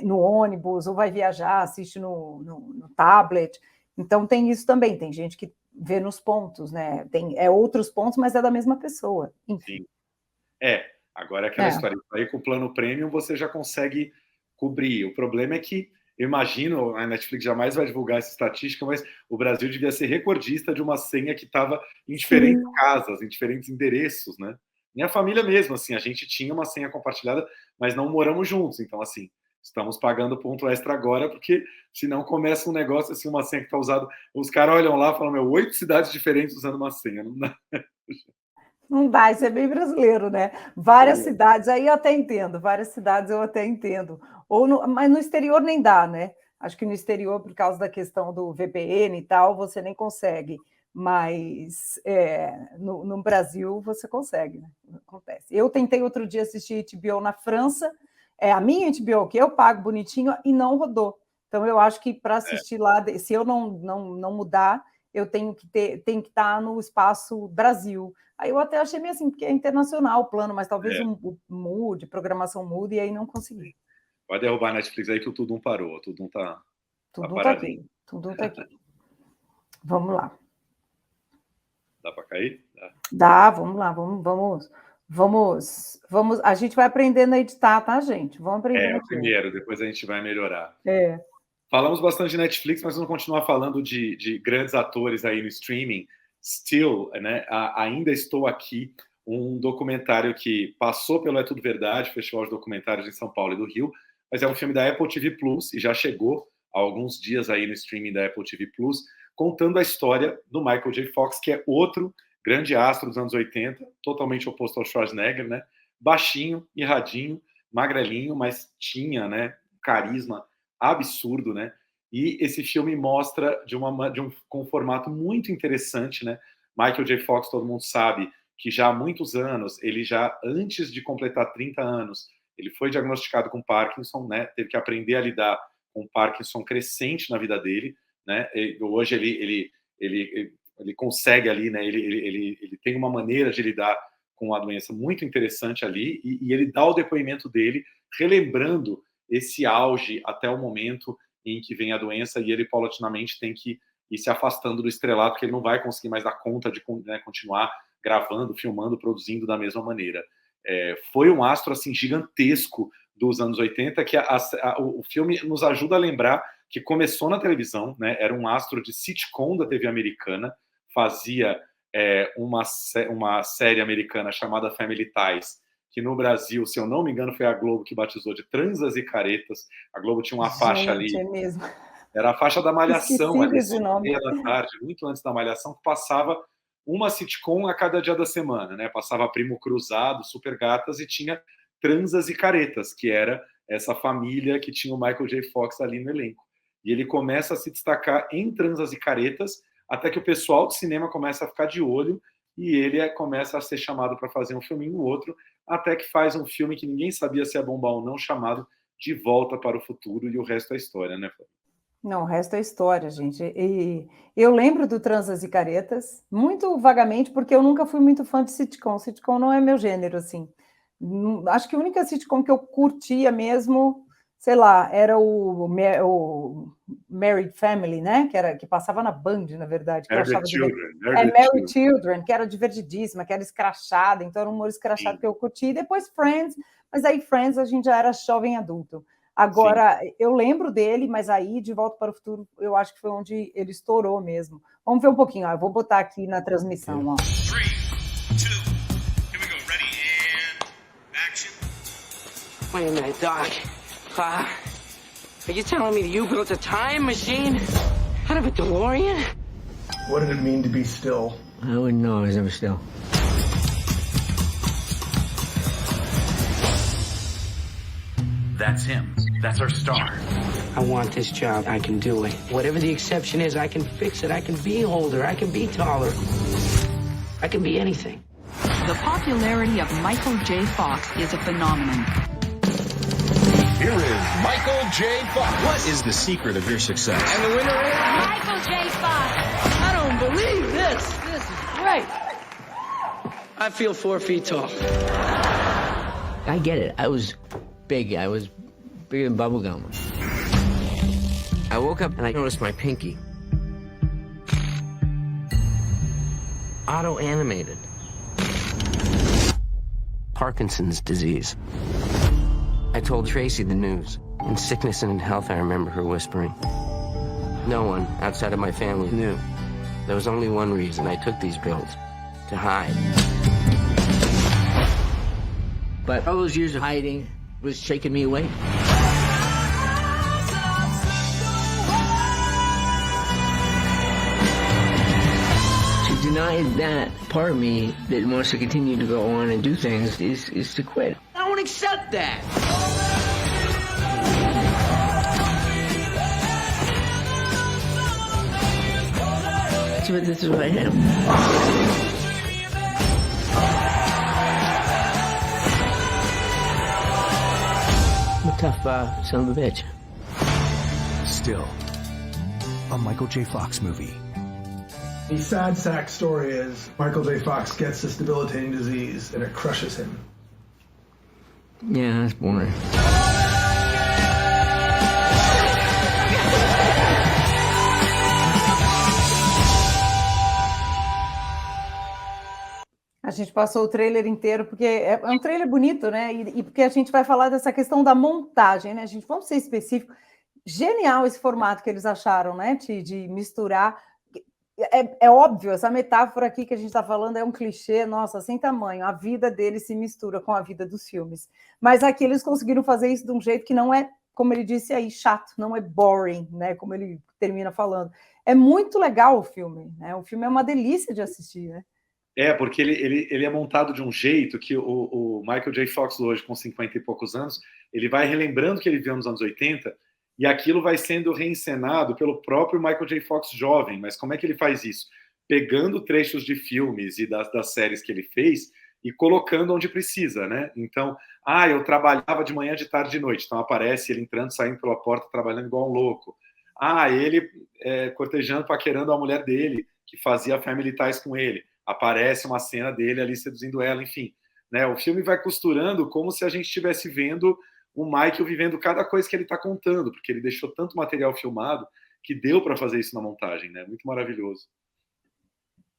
No ônibus, ou vai viajar, assiste no tablet. Então, tem isso também. Tem gente que vê nos pontos, né? Tem outros pontos, mas é da mesma pessoa. Enfim. Sim. Agora aquela história. Aí com o plano premium, você já consegue cobrir. O problema é que eu imagino, a Netflix jamais vai divulgar essa estatística, mas o Brasil devia ser recordista de uma senha que estava em diferentes casas, em diferentes endereços, né? Minha família mesmo, assim, a gente tinha uma senha compartilhada, mas não moramos juntos. Então, assim, estamos pagando ponto extra agora, porque senão começa um negócio assim, uma senha que está usada. Os caras olham lá e falam, 8 cidades diferentes usando uma senha. Não dá. Não dá, isso é bem brasileiro, né? Várias cidades, aí eu até entendo, várias cidades eu até entendo. Mas no exterior nem dá, né? Acho que no exterior, por causa da questão do VPN e tal, você nem consegue. Mas no Brasil você consegue, né? Acontece. Eu tentei outro dia assistir HBO na França, a minha HBO, que eu pago bonitinho, e não rodou. Então eu acho que para assistir lá, se eu não mudar, eu tenho que estar no espaço Brasil. Aí eu até achei meio assim, porque é internacional o plano, mas talvez mude, programação mude, e aí não consegui. Vai derrubar a Netflix aí que o Tudum parou. O Tudum tá aqui. Tudum tá aqui. Vamos lá. Dá para cair? Dá, vamos lá, vamos. A gente vai aprendendo a editar, tá, gente? Vamos aprender. Primeiro, depois a gente vai melhorar. É. Falamos bastante de Netflix, mas vamos continuar falando de grandes atores aí no streaming. Still, né? Ainda Estou Aqui, um documentário que passou pelo É Tudo Verdade, Festival de Documentários em São Paulo e do Rio, mas é um filme da Apple TV Plus e já chegou há alguns dias aí no streaming da Apple TV Plus, contando a história do Michael J. Fox, que é outro grande astro dos anos 80, totalmente oposto ao Schwarzenegger, né? Baixinho, irradinho, magrelinho, mas tinha, né, carisma absurdo, né? E esse filme mostra com um formato muito interessante, né? Michael J. Fox, todo mundo sabe que já há muitos anos, ele já antes de completar 30 anos, ele foi diagnosticado com Parkinson, né? Teve que aprender a lidar com Parkinson crescente na vida dele, né? Hoje ele consegue ali, né? Ele tem uma maneira de lidar com a doença muito interessante ali, e ele dá o depoimento dele, relembrando esse auge até o momento em que vem a doença, e ele paulatinamente tem que ir se afastando do estrelato, porque ele não vai conseguir mais dar conta de, né, continuar gravando, filmando, produzindo da mesma maneira. Foi um astro assim gigantesco dos anos 80, que o filme nos ajuda a lembrar que começou na televisão, né? Era um astro de sitcom da TV americana, fazia uma série americana chamada Family Ties, que no Brasil, se eu não me engano, foi a Globo que batizou de Transas e Caretas. A Globo tinha uma faixa ali. É mesmo. Era a faixa da Malhação, ali, às 6h30 da tarde, muito antes da Malhação, que passava uma sitcom a cada dia da semana, né? Passava Primo Cruzado, Super Gatas, e tinha Transas e Caretas, que era essa família que tinha o Michael J. Fox ali no elenco. E ele começa a se destacar em Transas e Caretas, até que o pessoal do cinema começa a ficar de olho, e ele começa a ser chamado para fazer um filminho ou outro, até que faz um filme que ninguém sabia se ia bombar ou não, chamado De Volta para o Futuro, e o resto é história, né, Flávia? Não, o resto é história, gente. E eu lembro do Transas e Caretas, muito vagamente, porque eu nunca fui muito fã de sitcom. Sitcom não é meu gênero, assim. Acho que a única sitcom que eu curtia mesmo, sei lá, era o Married Family, né? Que passava na Band, na verdade. Married Children, que era divertidíssima, que era escrachada, então era um humor escrachado que eu curti. E depois Friends, mas aí Friends a gente já era jovem adulto. Agora, eu lembro dele, mas aí, De Volta para o Futuro, eu acho que foi onde ele estourou mesmo. Vamos ver um pouquinho, ó. Eu vou botar aqui na transmissão, ó. 3, 2, here we go. Ready and action. Wait a minute, Doc. Are you telling me that you built a time machine out of a DeLorean? What did it mean to be still? I wouldn't know. I was never still. That's him. That's our star. I want this job. I can do it. Whatever the exception is, I can fix it. I can be older. I can be taller. I can be anything. The popularity of Michael J. Fox is a phenomenon. Here is Michael J. Fox. What is the secret of your success? And the winner is Michael J. Fox. I don't believe this. This is great. I feel 4 feet tall. I get it. I was big. I was bigger than bubblegum. I woke up and I noticed my pinky. Auto-animated. Parkinson's disease. I told Tracy the news. In sickness and in health, I remember her whispering. No one outside of my family knew. There was only one reason I took these pills. To hide. But all those years of hiding was shaking me awake. deny that part of me that wants to continue to go on and do things is to quit. I don't accept that. So this is what I am. I'm a tough son of a bitch. Still, a Michael J. Fox movie. The sad sack story is Michael J. Fox gets this debilitating disease and it crushes him. Yeah, that's boring. A gente passou o trailer inteiro, porque é um trailer bonito, né? E porque a gente vai falar dessa questão da montagem, né? Vamos ser específico. Genial esse formato que eles acharam, né? De misturar. É óbvio, essa metáfora aqui que a gente está falando é um clichê, nossa, sem tamanho. A vida deles se mistura com a vida dos filmes. Mas aqui eles conseguiram fazer isso de um jeito que não é, como ele disse aí, chato, não é boring, né? Como ele termina falando. É muito legal o filme, né? O filme é uma delícia de assistir, né? Porque ele é montado de um jeito que o Michael J. Fox hoje, com 50 e poucos anos, ele vai relembrando o que ele viu nos anos 80 e aquilo vai sendo reencenado pelo próprio Michael J. Fox jovem. Mas como é que ele faz isso? Pegando trechos de filmes e das séries que ele fez e colocando onde precisa, né? Então, eu trabalhava de manhã, de tarde, de noite. Então aparece ele entrando, saindo pela porta, trabalhando igual um louco. Ele cortejando, paquerando a mulher dele, que fazia Family Ties com ele. Aparece uma cena dele ali seduzindo ela, enfim. Né? O filme vai costurando como se a gente estivesse vendo o Michael vivendo cada coisa que ele está contando, porque ele deixou tanto material filmado que deu para fazer isso na montagem, né? Muito maravilhoso.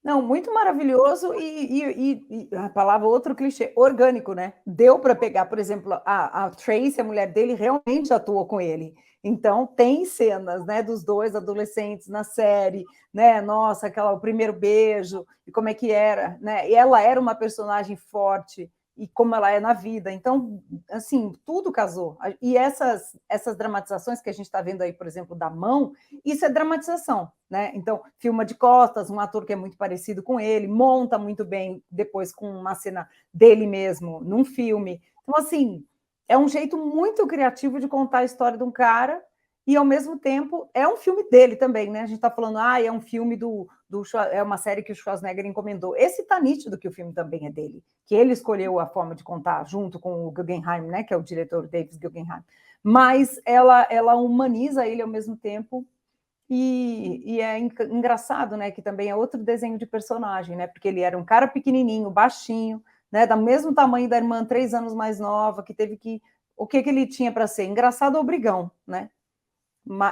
Não, muito maravilhoso e a palavra, outro clichê, orgânico, né? Deu para pegar, por exemplo, a Tracy, a mulher dele, realmente atuou com ele. Então, tem cenas, né, dos dois adolescentes na série, né? Nossa, o primeiro beijo, e como é que era, né? E ela era uma personagem forte, e como ela é na vida. Então, assim, tudo casou. E essas dramatizações que a gente está vendo aí, por exemplo, da mão, isso é dramatização, né? Então, filma de costas, um ator que é muito parecido com ele, monta muito bem depois com uma cena dele mesmo num filme. Então, assim, é um jeito muito criativo de contar a história de um cara e, ao mesmo tempo, é um filme dele também, né? A gente está falando, é um filme é uma série que o Schwarzenegger encomendou. Esse tá nítido que o filme também é dele, que ele escolheu a forma de contar, junto com o Guggenheim, né? Que é o diretor David Guggenheim. Mas ela humaniza ele ao mesmo tempo e é engraçado, né? Que também é outro desenho de personagem, né? Porque ele era um cara pequenininho, baixinho, né? Do mesmo tamanho da irmã, 3 anos mais nova, que teve que... O que ele tinha para ser? Engraçado ou brigão, né?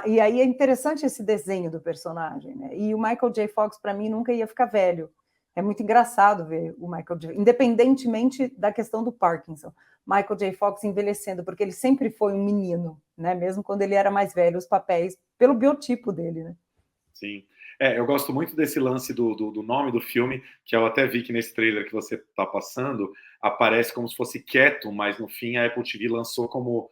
E aí é interessante esse desenho do personagem, né? E o Michael J. Fox, para mim, nunca ia ficar velho. É muito engraçado ver o Michael J. Independentemente da questão do Parkinson, Michael J. Fox envelhecendo, porque ele sempre foi um menino, né? Mesmo quando ele era mais velho, os papéis, pelo biotipo dele, né? Sim. Eu gosto muito desse lance do nome do filme, que eu até vi que nesse trailer que você está passando, aparece como se fosse quieto, mas no fim a Apple TV lançou como...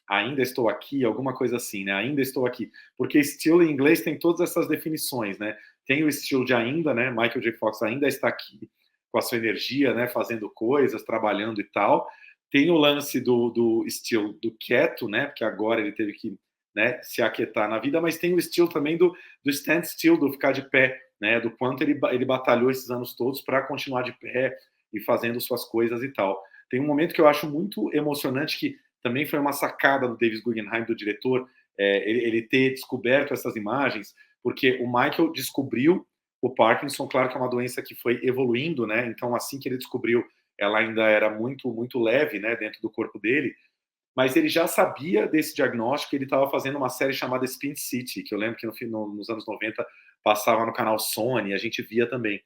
Ainda estou aqui, alguma coisa assim, né? Ainda estou aqui. Porque still em inglês tem todas essas definições, né? Tem o still de ainda, né? Michael J. Fox ainda está aqui com a sua energia, né? Fazendo coisas, trabalhando e tal. Tem o lance do still do quieto, né? Porque agora ele teve que, né, se aquietar na vida, mas tem o still também do stand still, do ficar de pé, né? Do quanto ele batalhou esses anos todos para continuar de pé e fazendo suas coisas e tal. Tem um momento que eu acho muito emocionante que também foi uma sacada do David Guggenheim, do diretor, ele ter descoberto essas imagens, porque o Michael descobriu o Parkinson, claro que é uma doença que foi evoluindo, né? Então, assim que ele descobriu, ela ainda era muito, muito leve, né, dentro do corpo dele, mas ele já sabia desse diagnóstico, ele estava fazendo uma série chamada Spin City, que eu lembro que nos anos 90 passava no canal Sony, a gente via também.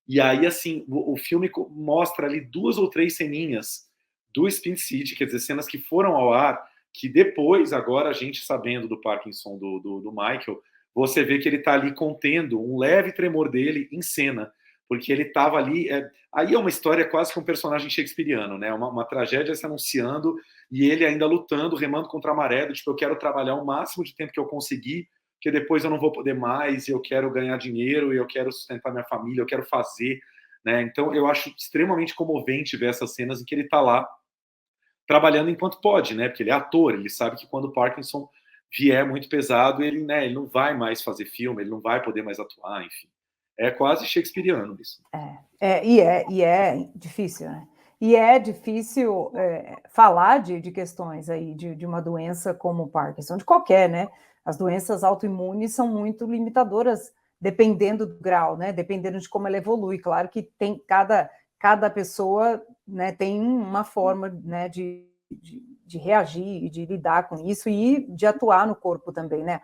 E aí, assim, o filme mostra ali 2 ou 3 ceninhas do Spin City, quer dizer, cenas que foram ao ar, que depois, agora a gente sabendo do Parkinson do Michael, você vê que ele está ali contendo um leve tremor dele em cena, porque ele estava ali... Aí é uma história quase que um personagem shakespeariano, né? Uma tragédia se anunciando e ele ainda lutando, remando contra a maré, tipo, eu quero trabalhar o máximo de tempo que eu conseguir, porque depois eu não vou poder mais, e eu quero ganhar dinheiro, e eu quero sustentar minha família, eu quero fazer, né? Então eu acho extremamente comovente ver essas cenas em que ele está lá trabalhando enquanto pode, né? Porque ele é ator, ele sabe que quando o Parkinson vier muito pesado, ele, né, ele não vai mais fazer filme, ele não vai poder mais atuar, enfim. É quase shakespeariano isso. E é difícil, né? E é difícil falar de questões aí de uma doença como o Parkinson, de qualquer, né? As doenças autoimunes são muito limitadoras, dependendo do grau, né? Dependendo de como ela evolui. Claro que tem cada pessoa, né, tem uma forma, né, de reagir e de lidar com isso e de atuar no corpo também, né?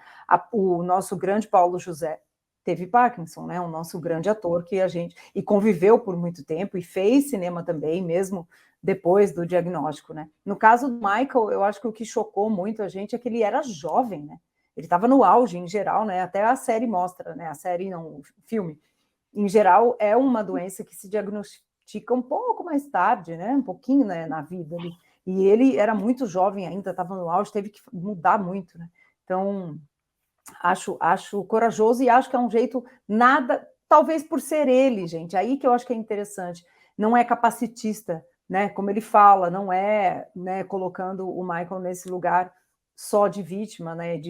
O nosso grande Paulo José teve Parkinson, né? O nosso grande ator que a gente e conviveu por muito tempo e fez cinema também, mesmo depois do diagnóstico, né? No caso do Michael, eu acho que o que chocou muito a gente é que ele era jovem, né? Ele estava no auge em geral, né? Até a série mostra, né? A série não, o filme, em geral, é uma doença que se diagnostica um pouco mais tarde, né? Um pouquinho, né, na vida ali. E ele era muito jovem ainda, estava no auge, teve que mudar muito, né? Então, acho corajoso e acho que é um jeito nada, talvez por ser ele, gente, aí que eu acho que é interessante, não é capacitista, né? Como ele fala, não é, né, colocando o Michael nesse lugar só de vítima, né?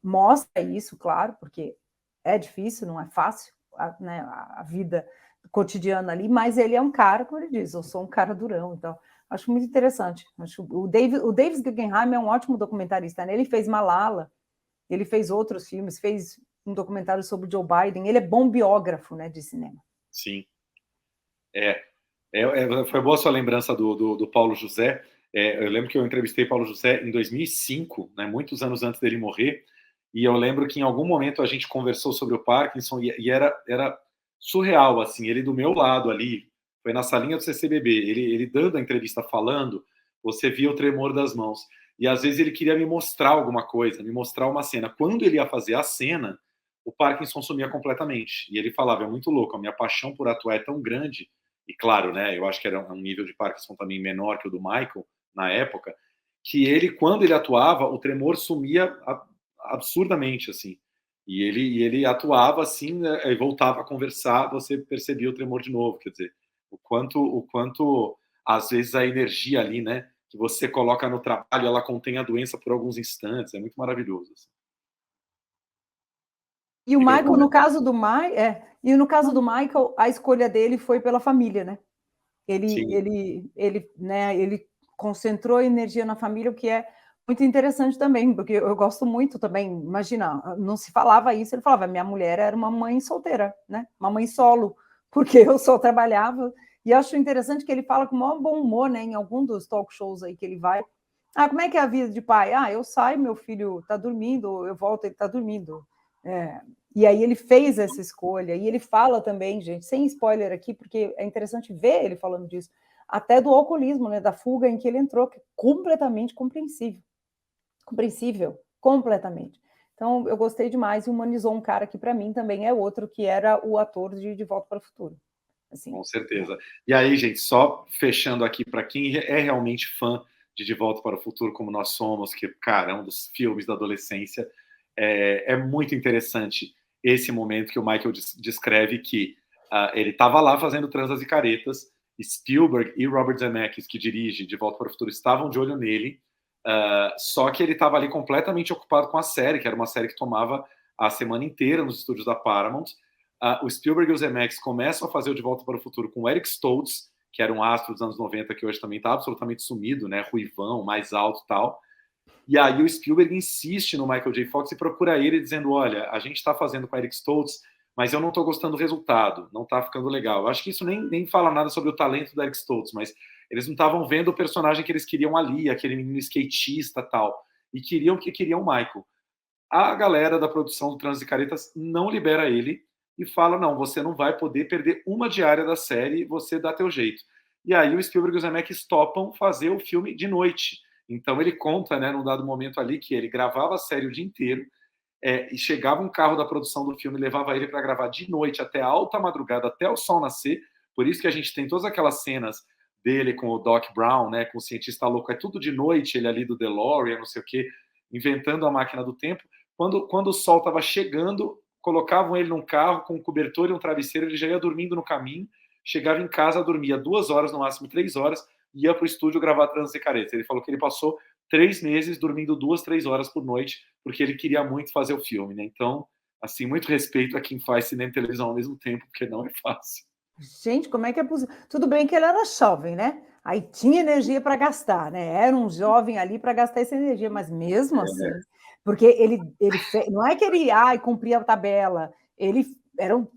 Mostra isso, claro, porque é difícil, não é fácil, né, a vida cotidiana ali, mas ele é um cara, como ele diz, eu sou um cara durão, então acho muito interessante. Acho, o Davis Guggenheim é um ótimo documentarista, né? Ele fez Malala, ele fez outros filmes, fez um documentário sobre Joe Biden, ele é bom biógrafo, né, de cinema. Sim. Foi boa a sua lembrança do Paulo José. Eu lembro que eu entrevistei Paulo José em 2005, né, muitos anos antes dele morrer, e eu lembro que em algum momento a gente conversou sobre o Parkinson e era surreal, assim, ele do meu lado ali, foi na salinha do CCBB, ele dando a entrevista falando, você via o tremor das mãos. E às vezes ele queria me mostrar alguma coisa, me mostrar uma cena. Quando ele ia fazer a cena, o Parkinson sumia completamente. E ele falava, é muito louco, a minha paixão por atuar é tão grande, e claro, né, eu acho que era um nível de Parkinson também menor que o do Michael, na época, que ele, quando ele atuava, o tremor sumia absurdamente, assim. E ele atuava assim, né, e voltava a conversar, você percebia o tremor de novo, quer dizer, o quanto às vezes a energia ali, né, que você coloca no trabalho, ela contém a doença por alguns instantes, é muito maravilhoso. Assim. E o Michael, no caso do Michael, a escolha dele foi pela família, né? Ele concentrou energia na família, o que é muito interessante também, porque eu gosto muito também, imagina, não se falava isso, ele falava, minha mulher era uma mãe solteira, né? Uma mãe solo, porque eu só trabalhava. E acho interessante que ele fala com o maior bom humor, né? Em algum dos talk shows aí que ele vai. Como é que é a vida de pai? Eu saio, meu filho está dormindo, eu volto, ele está dormindo. E aí ele fez essa escolha. E ele fala também, gente, sem spoiler aqui, porque é interessante ver ele falando disso, até do alcoolismo, né? Da fuga em que ele entrou, que é completamente compreensível. Compreensível, completamente. Então, eu gostei demais e humanizou um cara que, para mim, também é outro, que era o ator de Volta para o Futuro. Assim. Com certeza. E aí, gente, só fechando aqui, para quem é realmente fã de Volta para o Futuro, como nós somos, que, cara, é um dos filmes da adolescência, é muito interessante esse momento que o Michael descreve que ele estava lá fazendo Transas e Caretas, Spielberg e Robert Zemeckis, que dirige De Volta para o Futuro, estavam de olho nele, só que ele estava ali completamente ocupado com a série, que era uma série que tomava a semana inteira nos estúdios da Paramount. O Spielberg e o Zemeckis começam a fazer o De Volta para o Futuro com o Eric Stoltz, que era um astro dos anos 90, que hoje também está absolutamente sumido, né? Ruivão, mais alto e tal. E aí o Spielberg insiste no Michael J. Fox e procura ele dizendo, olha, a gente está fazendo com o Eric Stoltz, mas eu não estou gostando do resultado, não está ficando legal. Eu acho que isso nem fala nada sobre o talento do Eric Stoltz, mas eles não estavam vendo o personagem que eles queriam ali, aquele menino skatista e tal, e queriam o Michael. A galera da produção do Transas e Caretas não libera ele, e fala, não, você não vai poder perder uma diária da série, você dá teu jeito. E aí o Spielberg e o Zemeckis topam fazer o filme de noite. Então ele conta, né, num dado momento ali, que ele gravava a série o dia inteiro, e chegava um carro da produção do filme e levava ele para gravar de noite, até alta madrugada, até o sol nascer. Por isso que a gente tem todas aquelas cenas dele com o Doc Brown, né, com o cientista louco, é tudo de noite, ele ali do DeLorean, não sei o quê, inventando a máquina do tempo, quando o sol estava chegando, colocavam ele num carro com um cobertor e um travesseiro, ele já ia dormindo no caminho, chegava em casa, dormia 2 horas, no máximo 3 horas, ia para o estúdio gravar Trânsito e Careta. Ele falou que ele passou 3 meses dormindo 2, 3 horas por noite, porque ele queria muito fazer o filme, né? Então, assim, muito respeito a quem faz cinema e televisão ao mesmo tempo, porque não é fácil. Gente, como é que é possível? Tudo bem que ele era jovem, né? Aí tinha energia para gastar, né? Era um jovem ali para gastar essa energia, mas mesmo assim, porque ele não é que ele cumpria a tabela,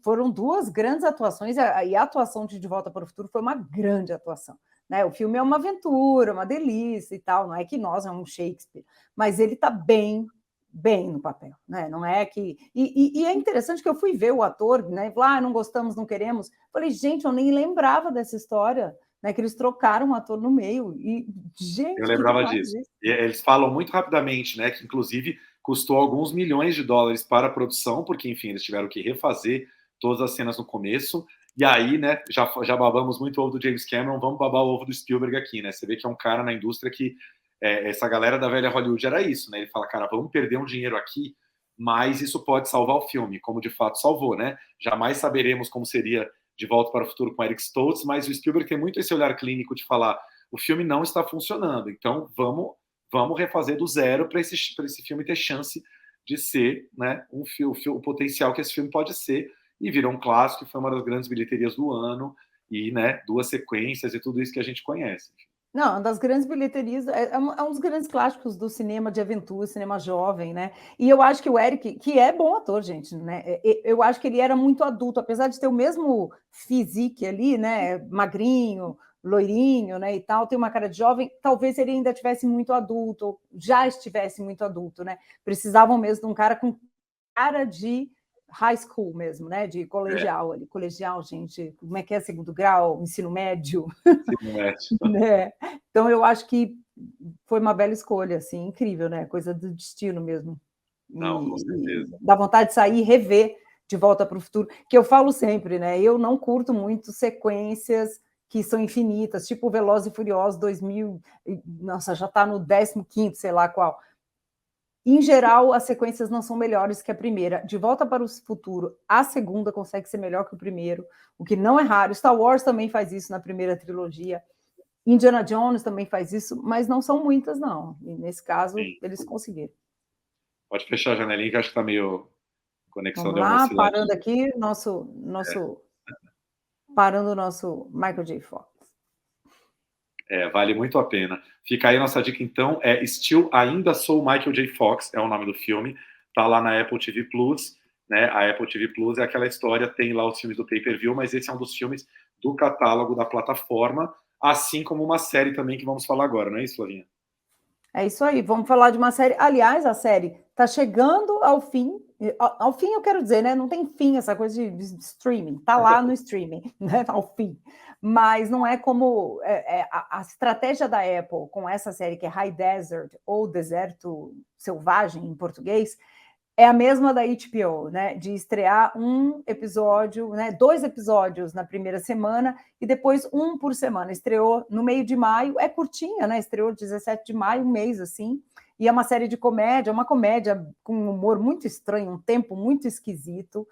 foram 2 grandes atuações, e a atuação de Volta para o Futuro foi uma grande atuação. Né? O filme é uma aventura, uma delícia e tal, não é que nós é um Shakespeare, mas ele está bem no papel, né? Não é que... E é interessante que eu fui ver o ator, né? Não gostamos, não queremos. Falei, gente, eu nem lembrava dessa história, né? Que eles trocaram o ator no meio. E, gente, eu lembrava disso. E eles falam muito rapidamente, né? Que inclusive custou alguns milhões de dólares para a produção, porque, enfim, eles tiveram que refazer todas as cenas no começo. E aí, né? Já babamos muito o ovo do James Cameron, vamos babar o ovo do Spielberg aqui, né? Você vê que é um cara na indústria que essa galera da velha Hollywood era isso, né? Ele fala, cara, vamos perder um dinheiro aqui, mas isso pode salvar o filme, como de fato salvou, né? Jamais saberemos como seria De Volta para o Futuro com Eric Stoltz, mas o Spielberg tem muito esse olhar clínico de falar, o filme não está funcionando, então vamos refazer do zero para esse filme ter chance de ser, né, o potencial que esse filme pode ser, e virou um clássico, foi uma das grandes bilheterias do ano, e, né, 2 sequências e tudo isso que a gente conhece. Não, uma das grandes bilheterias, é um dos grandes clássicos do cinema de aventura, cinema jovem, né? E eu acho que o Eric, que é bom ator, gente, né? Eu acho que ele era muito adulto, apesar de ter o mesmo physique ali, né? Magrinho, loirinho, né? E tal, tem uma cara de jovem, talvez ele ainda tivesse muito adulto, já estivesse muito adulto, né? Precisavam mesmo de um cara com cara de high school mesmo, né? De colegial ali. Colegial, gente, como é que é? 2º grau, ensino médio. Ensino médio. Né? Então, eu acho que foi uma bela escolha, assim, incrível, né? Coisa do destino mesmo. Não, com certeza. Dá vontade de sair e rever De Volta para o Futuro, que eu falo sempre, né? Eu não curto muito sequências que são infinitas, tipo Velozes e Furiosos 2000, nossa, já está no 15º, sei lá qual. Em geral, as sequências não são melhores que a primeira. De Volta para o Futuro, a segunda consegue ser melhor que o primeiro, o que não é raro. Star Wars também faz isso na primeira trilogia. Indiana Jones também faz isso, mas não são muitas, não. E nesse caso, sim, eles conseguiram. Pode fechar a janelinha, que acho que está meio... Conexão. Vamos lá, parando aqui, parando o nosso Michael J. Fox. Vale muito a pena. Fica aí a nossa dica, então, Still Ainda Sou Michael J. Fox, é o nome do filme, tá lá na Apple TV Plus, né? A Apple TV Plus é aquela história, tem lá os filmes do pay-per-view, mas esse é um dos filmes do catálogo da plataforma, assim como uma série também que vamos falar agora, não é isso, Flavinha? É isso aí, vamos falar de uma série, aliás, a série tá chegando ao fim eu quero dizer, né, não tem fim essa coisa de streaming, tá lá no streaming, né, ao fim, mas não é como a estratégia da Apple com essa série que é High Desert, ou Deserto Selvagem em português, é a mesma da HBO, né, de estrear um episódio, né, 2 episódios na primeira semana e depois 1 por semana. Estreou no meio de maio, é curtinha, né, estreou 17 de maio, um mês assim, e é uma série de comédia, uma comédia com um humor muito estranho, um tempo muito esquisito,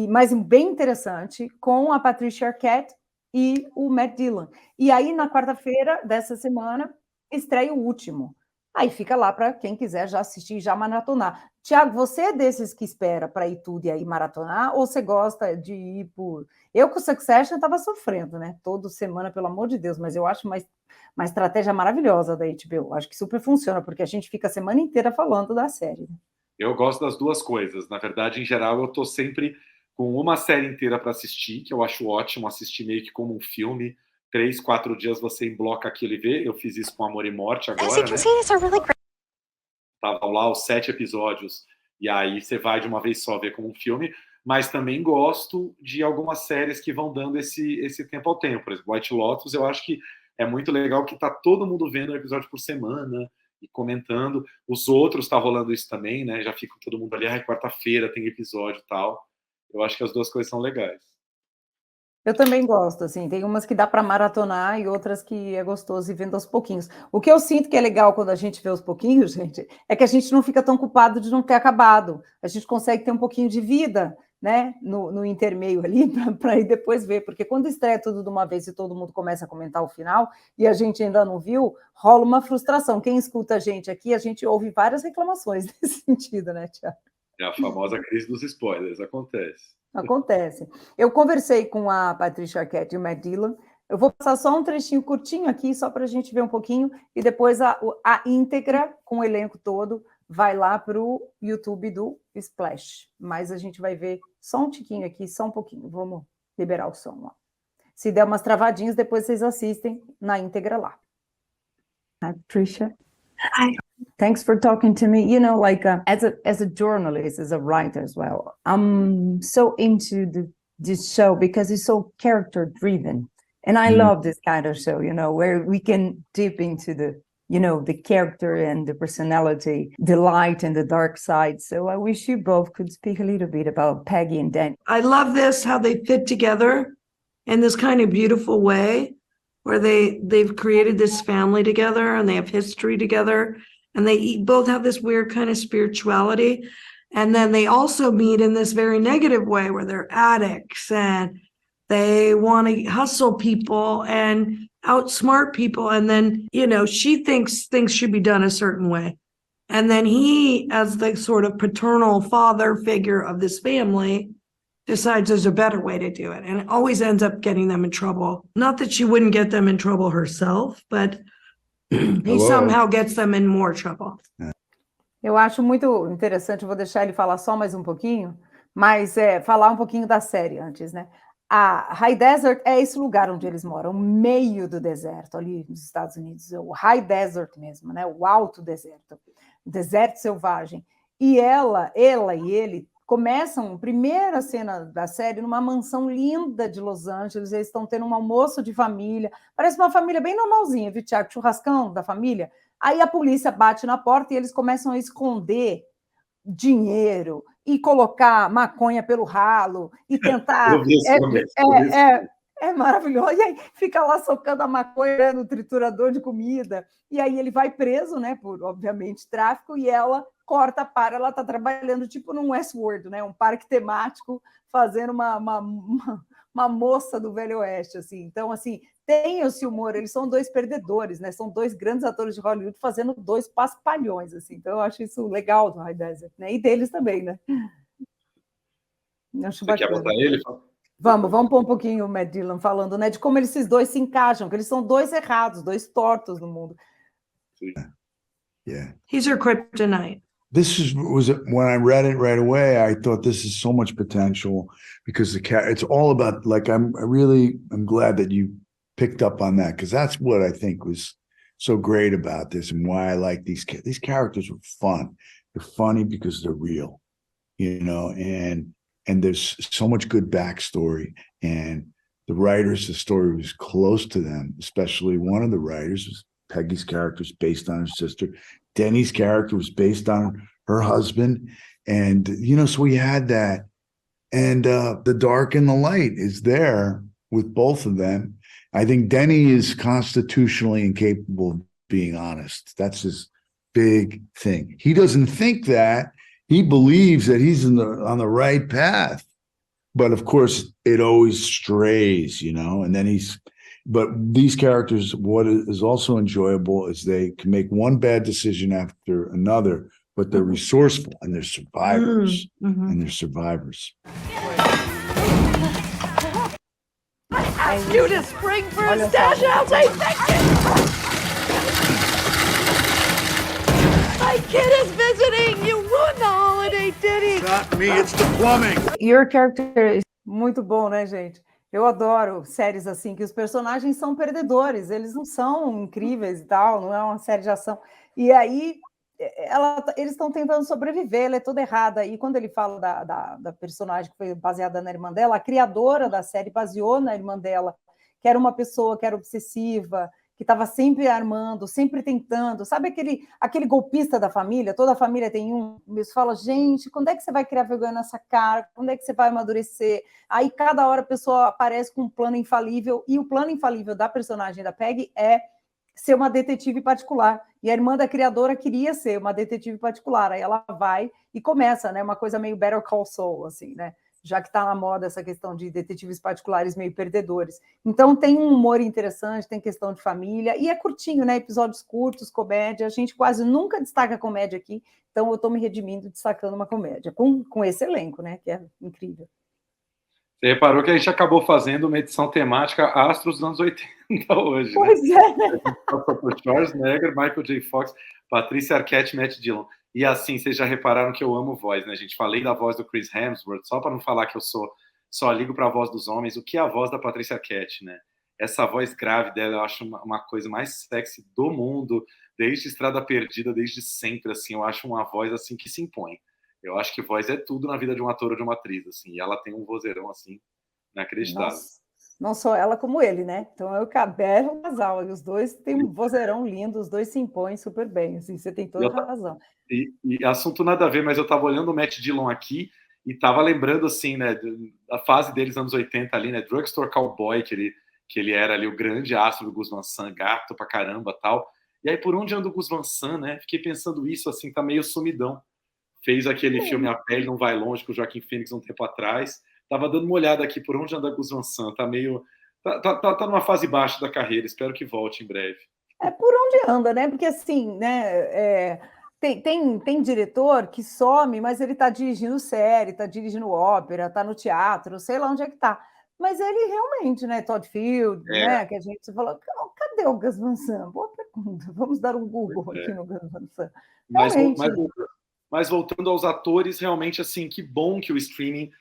mas bem interessante, com a Patricia Arquette e o Matt Dillon. E aí, na quarta-feira dessa semana, estreia o último. Aí fica lá para quem quiser já assistir, já maratonar. Tiago, você é desses que espera para ir tudo e aí maratonar, ou você gosta de ir por... Eu com o Succession estava sofrendo, né? Toda semana, pelo amor de Deus, mas eu acho uma estratégia maravilhosa da HBO. Acho que super funciona, porque a gente fica a semana inteira falando da série. Eu gosto das duas coisas. Na verdade, em geral, eu estou sempre com uma série inteira para assistir, que eu acho ótimo, assistir meio que como um filme. 3, 4 dias você embloca aquilo e vê. Eu fiz isso com Amor e Morte agora, né? Tava lá os 7 episódios, e aí você vai de uma vez só ver como um filme, mas também gosto de algumas séries que vão dando esse tempo ao tempo. Por exemplo, White Lotus, eu acho que é muito legal que tá todo mundo vendo um episódio por semana e comentando. Os outros tá rolando isso também, né? Já fica todo mundo ali, quarta-feira tem episódio e tal. Eu acho que as duas coisas são legais. Eu também gosto, assim, tem umas que dá para maratonar e outras que é gostoso ir vendo aos pouquinhos. O que eu sinto que é legal quando a gente vê aos pouquinhos, gente, é que a gente não fica tão culpado de não ter acabado. A gente consegue ter um pouquinho de vida, né, no intermeio ali, para ir depois ver, porque quando estreia tudo de uma vez e todo mundo começa a comentar o final e a gente ainda não viu, rola uma frustração. Quem escuta a gente aqui, ouve várias reclamações nesse sentido, né, Tiago? É a famosa crise dos spoilers, acontece. Acontece. Eu conversei com a Patricia Arquette e o Matt Dillon. Eu vou passar só um trechinho curtinho aqui, só para a gente ver um pouquinho, e depois a íntegra, com o elenco todo, vai lá para o YouTube do Splash. Mas a gente vai ver só um tiquinho aqui, só um pouquinho. Vamos liberar o som. Ó. Se der umas travadinhas, depois vocês assistem na íntegra lá. Hi, Patricia. Hi. Thanks for talking to me. You know, like as a journalist, as a writer as well, I'm so into this show because it's so character driven. And I love this kind of show, you know, where we can dip into the character and the personality, the light and the dark side. So I wish you both could speak a little bit about Peggy and Danny. I love this, how they fit together in this kind of beautiful way, where they've created this family together and they have history together. And they both have this weird kind of spirituality. And then they also meet in this very negative way where they're addicts and they want to hustle people and outsmart people. And then, you know, she thinks things should be done a certain way. And then he, as the sort of paternal father figure of this family, decides there's a better way to do it. And it always ends up getting them in trouble. Not that she wouldn't get them in trouble herself, but he somehow gets them in more trouble. Eu acho muito interessante, eu vou deixar ele falar só mais um pouquinho, mas falar um pouquinho da série antes, né? A High Desert é esse lugar onde eles moram, no meio do deserto, ali nos Estados Unidos, o High Desert mesmo, né? O alto deserto, o deserto selvagem. E ela e ele começam, primeira cena da série, numa mansão linda de Los Angeles, eles estão tendo um almoço de família, parece uma família bem normalzinha, viu, Thiago? Churrascão da família. Aí a polícia bate na porta e eles começam a esconder dinheiro e colocar maconha pelo ralo e tentar... É maravilhoso. E aí fica lá socando a maconha no triturador de comida. E aí ele vai preso, né, por, obviamente, tráfico, e ela ela está trabalhando tipo num Westworld, né, um parque temático, fazendo uma moça do Velho Oeste, assim. Então, assim, tem esse humor, eles são dois perdedores, né, são dois grandes atores de Hollywood fazendo dois paspalhões, assim. Então, eu acho isso legal do High Desert, né, e deles também, né. Você quer botar ele? Vamos pôr um pouquinho o Matt Dillon falando, né, de como esses dois se encaixam, que eles são dois errados, dois tortos no mundo. Yeah. He's her kryptonite. Was when I read it right away, I thought this is so much potential because it's all about, like, I'm glad that you picked up on that, because that's what I think was so great about this and why I like these characters. Were fun. They're funny because they're real, you know, and there's so much good backstory, and the story was close to them, especially one of the writers was Peggy's character is based on her sister. Denny's character was based on her husband. And, you know, so we had that. And the dark and the light is there with both of them. I think Denny is constitutionally incapable of being honest. That's his big thing. He doesn't think that. He believes that he's on the right path. But, of course, it always strays, you know, and then but these characters, what is also enjoyable is they can make one bad decision after another, but they're resourceful and they're survivors. And they're survivors. I asked you to spring for a stash and I'll say thank you. My kid is visiting. You ruined the holiday, Diddy. It's not me, it's the plumbing. Your character is muito bom, né, gente? Eu adoro séries assim, que os personagens são perdedores, eles não são incríveis e tal, não é uma série de ação. E aí, eles estão tentando sobreviver, ela é toda errada. E quando ele fala da personagem que foi baseada na irmã dela, a criadora da série baseou na irmã dela, que era uma pessoa que era obsessiva, que estava sempre armando, sempre tentando, sabe aquele golpista da família? Toda a família tem um. Você fala, gente, quando é que você vai criar vergonha nessa cara? Quando é que você vai amadurecer? Aí cada hora a pessoa aparece com um plano infalível, e o plano infalível da personagem da Peggy é ser uma detetive particular. E a irmã da criadora queria ser uma detetive particular. Aí ela vai e começa, né? Uma coisa meio Better Call Saul, assim, né? Já que está na moda essa questão de detetives particulares meio perdedores. Então tem um humor interessante, tem questão de família, e é curtinho, né? Episódios curtos, comédia. A gente quase nunca destaca comédia aqui, então eu estou me redimindo destacando uma comédia, com esse elenco, né? Que é incrível. Você reparou que a gente acabou fazendo uma edição temática Astros dos anos 80 hoje, pois né? É. Por Schwarzenegger, Michael J. Fox, Patrícia Arquette, Matt Dillon. E assim, vocês já repararam que eu amo voz, né, gente? Falei da voz do Chris Hemsworth, só para não falar que eu só ligo para a voz dos homens. O que é a voz da Patrícia Arquette, né? Essa voz grave dela, eu acho uma coisa mais sexy do mundo, desde Estrada Perdida, desde sempre, assim. Eu acho uma voz, assim, que se impõe. Eu acho que voz é tudo na vida de um ator ou de uma atriz, assim. E ela tem um vozeirão, assim, inacreditável. Nossa. Não só ela como ele, né? Então é o cabelo casal, e os dois têm um vozeirão lindo, os dois se impõem super bem, assim, você tem toda a razão. E assunto nada a ver, mas eu estava olhando o Matt Dillon aqui e estava lembrando, assim, né, da fase deles anos 80 ali, né, Drugstore Cowboy, que ele era ali o grande astro do Gus Van Sant, gato pra caramba, tal. E aí, por onde anda o Gus Van Sant, né? Fiquei pensando isso, assim, tá meio sumidão. Fez aquele filme A Pele Não Vai Longe com o Joaquin Phoenix um tempo atrás. Tava dando uma olhada aqui por onde anda Gus Van Sant, tá meio... Tá numa fase baixa da carreira, espero que volte em breve. É por onde anda, né? Porque assim, né? Tem diretor que some, mas ele está dirigindo série, está dirigindo ópera, está no teatro, sei lá onde é que está. Mas ele realmente, né? Todd Field, né? Que a gente falou, cadê o Gus Van Sant? Boa pergunta. Vamos dar um Google aqui no Gus Van Sant. Mas voltando aos atores, realmente, assim, que bom que o streaming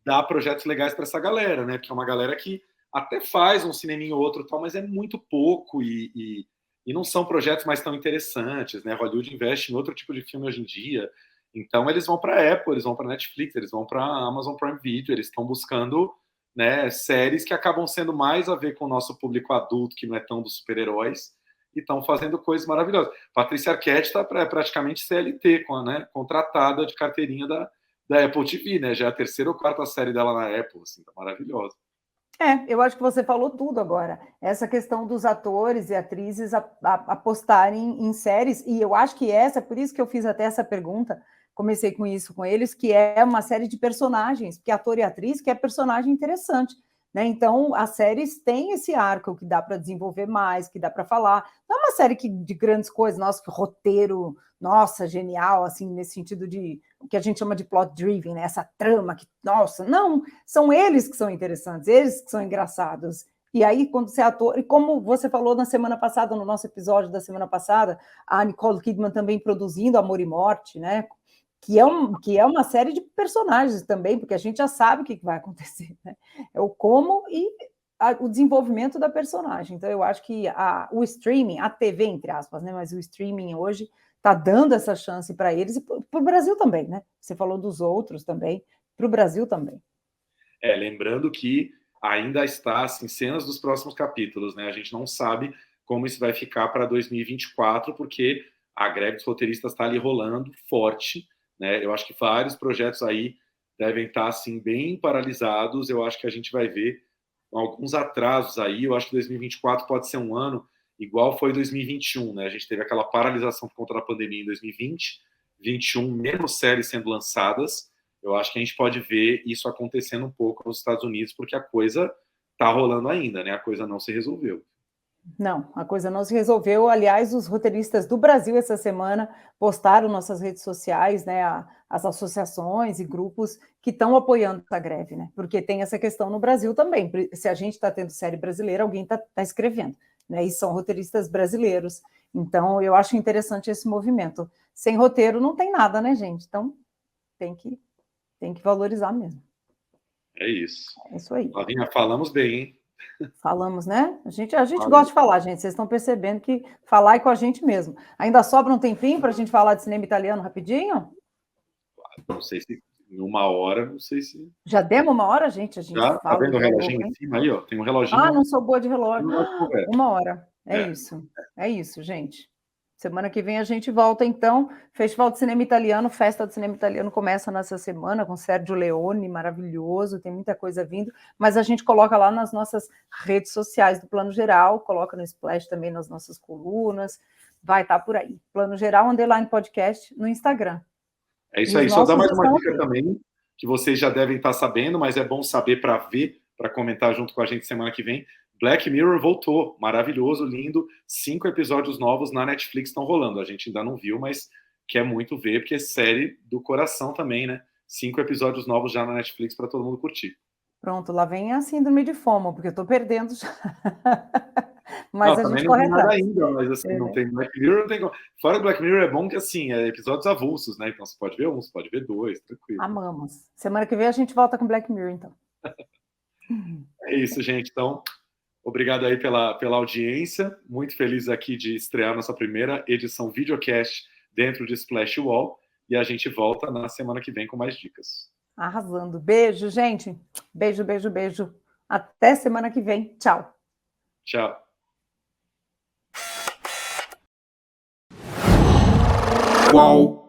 dá projetos legais para essa galera, né? Porque é uma galera que até faz um cineminho ou outro, tal, mas é muito pouco e não são projetos mais tão interessantes, né? Hollywood investe em outro tipo de filme hoje em dia, então eles vão para a Apple, eles vão para a Netflix, eles vão para a Amazon Prime Video, eles estão buscando, né, séries que acabam sendo mais a ver com o nosso público adulto, que não é tão dos super-heróis, e estão fazendo coisas maravilhosas. Patrícia Arquette está praticamente CLT, né, contratada de carteirinha da Apple TV, né? Já é a terceira ou quarta série dela na Apple, assim, tá maravilhosa. Eu acho que você falou tudo agora. Essa questão dos atores e atrizes apostarem em séries, e eu acho que por isso que eu fiz até essa pergunta, comecei com isso com eles, que é uma série de personagens, porque ator e atriz que é personagem interessante, né? Então, as séries têm esse arco que dá para desenvolver mais, que dá para falar. Não é uma série de grandes coisas, nossa, roteiro, nossa, genial, assim, nesse sentido de o que a gente chama de plot driven, né? Essa trama que, nossa, não, são eles que são interessantes, eles que são engraçados. E aí, quando você é ator, e como você falou na semana passada, no nosso episódio da semana passada, a Nicole Kidman também produzindo Amor e Morte, né? Que é uma série de personagens também, porque a gente já sabe o que vai acontecer, né? É o como e o desenvolvimento da personagem. Então, eu acho que o streaming, a TV, entre aspas, né? Mas o streaming hoje está dando essa chance para eles e para o Brasil também, né? Você falou dos outros também, para o Brasil também. Lembrando que ainda está assim, cenas dos próximos capítulos, né? A gente não sabe como isso vai ficar para 2024, porque a greve dos roteiristas está ali rolando forte, né? Eu acho que vários projetos aí devem estar assim, bem paralisados. Eu acho que a gente vai ver alguns atrasos aí. Eu acho que 2024 pode ser um ano igual foi 2021, né? A gente teve aquela paralisação por conta da pandemia em 2020, 2021, menos séries sendo lançadas. Eu acho que a gente pode ver isso acontecendo um pouco nos Estados Unidos, porque a coisa está rolando ainda, né? A coisa não se resolveu. Não, a coisa não se resolveu. Aliás, os roteiristas do Brasil essa semana postaram nossas redes sociais, né, as associações e grupos que estão apoiando essa greve, né? Porque tem essa questão no Brasil também. Se a gente está tendo série brasileira, alguém está escrevendo, né? E são roteiristas brasileiros. Então, eu acho interessante esse movimento. Sem roteiro não tem nada, né, gente? Então, tem que valorizar mesmo. É isso. É isso aí. Flavinha, falamos bem, hein? Falamos, né? A gente gosta de falar, gente. Vocês estão percebendo que falar é com a gente mesmo. Ainda sobra um tempinho para a gente falar de cinema italiano rapidinho? Não sei se Em 1 hora, não sei se... Já demos 1 hora, gente? A gente Já? Tá fala vendo o igual reloginho louco, em hein? cima aí, ó? Tem um reloginho. Ah, não sou boa de relógio. Não conversa. 1 hora. É isso. É isso, gente. Semana que vem a gente volta, então. Festival de Cinema Italiano, Festa do Cinema Italiano começa nessa semana com Sergio Leone, maravilhoso, tem muita coisa vindo, mas a gente coloca lá nas nossas redes sociais do Plano Geral, coloca no Splash também nas nossas colunas, vai estar por aí. Plano Geral, _podcast no Instagram. É isso E aí. os Só dar nossos mais uma estão dica aqui. também, que vocês já devem estar sabendo, mas é bom saber para ver, para comentar junto com a gente semana que vem. Black Mirror voltou, maravilhoso, lindo. 5 episódios novos na Netflix estão rolando. A gente ainda não viu, mas quer muito ver, porque é série do coração também, né? 5 episódios novos já na Netflix para todo mundo curtir. Pronto, lá vem a síndrome de FOMO, porque eu estou perdendo já. Mas Não, a também gente não corre tem nada atrás. ainda, mas assim, não tem Black Mirror, não tem como. Fora Black Mirror é bom que assim, é episódios avulsos, né? Então você pode ver 1, você pode ver 2, tranquilo. Amamos. Semana que vem a gente volta com Black Mirror, então. É isso, gente. Então, obrigado aí pela audiência. Muito feliz aqui de estrear nossa primeira edição videocast dentro de Splash Wall. E a gente volta na semana que vem com mais dicas. Arrasando. Beijo, gente. Beijo, beijo, beijo. Até semana que vem. Tchau. Tchau. Qual?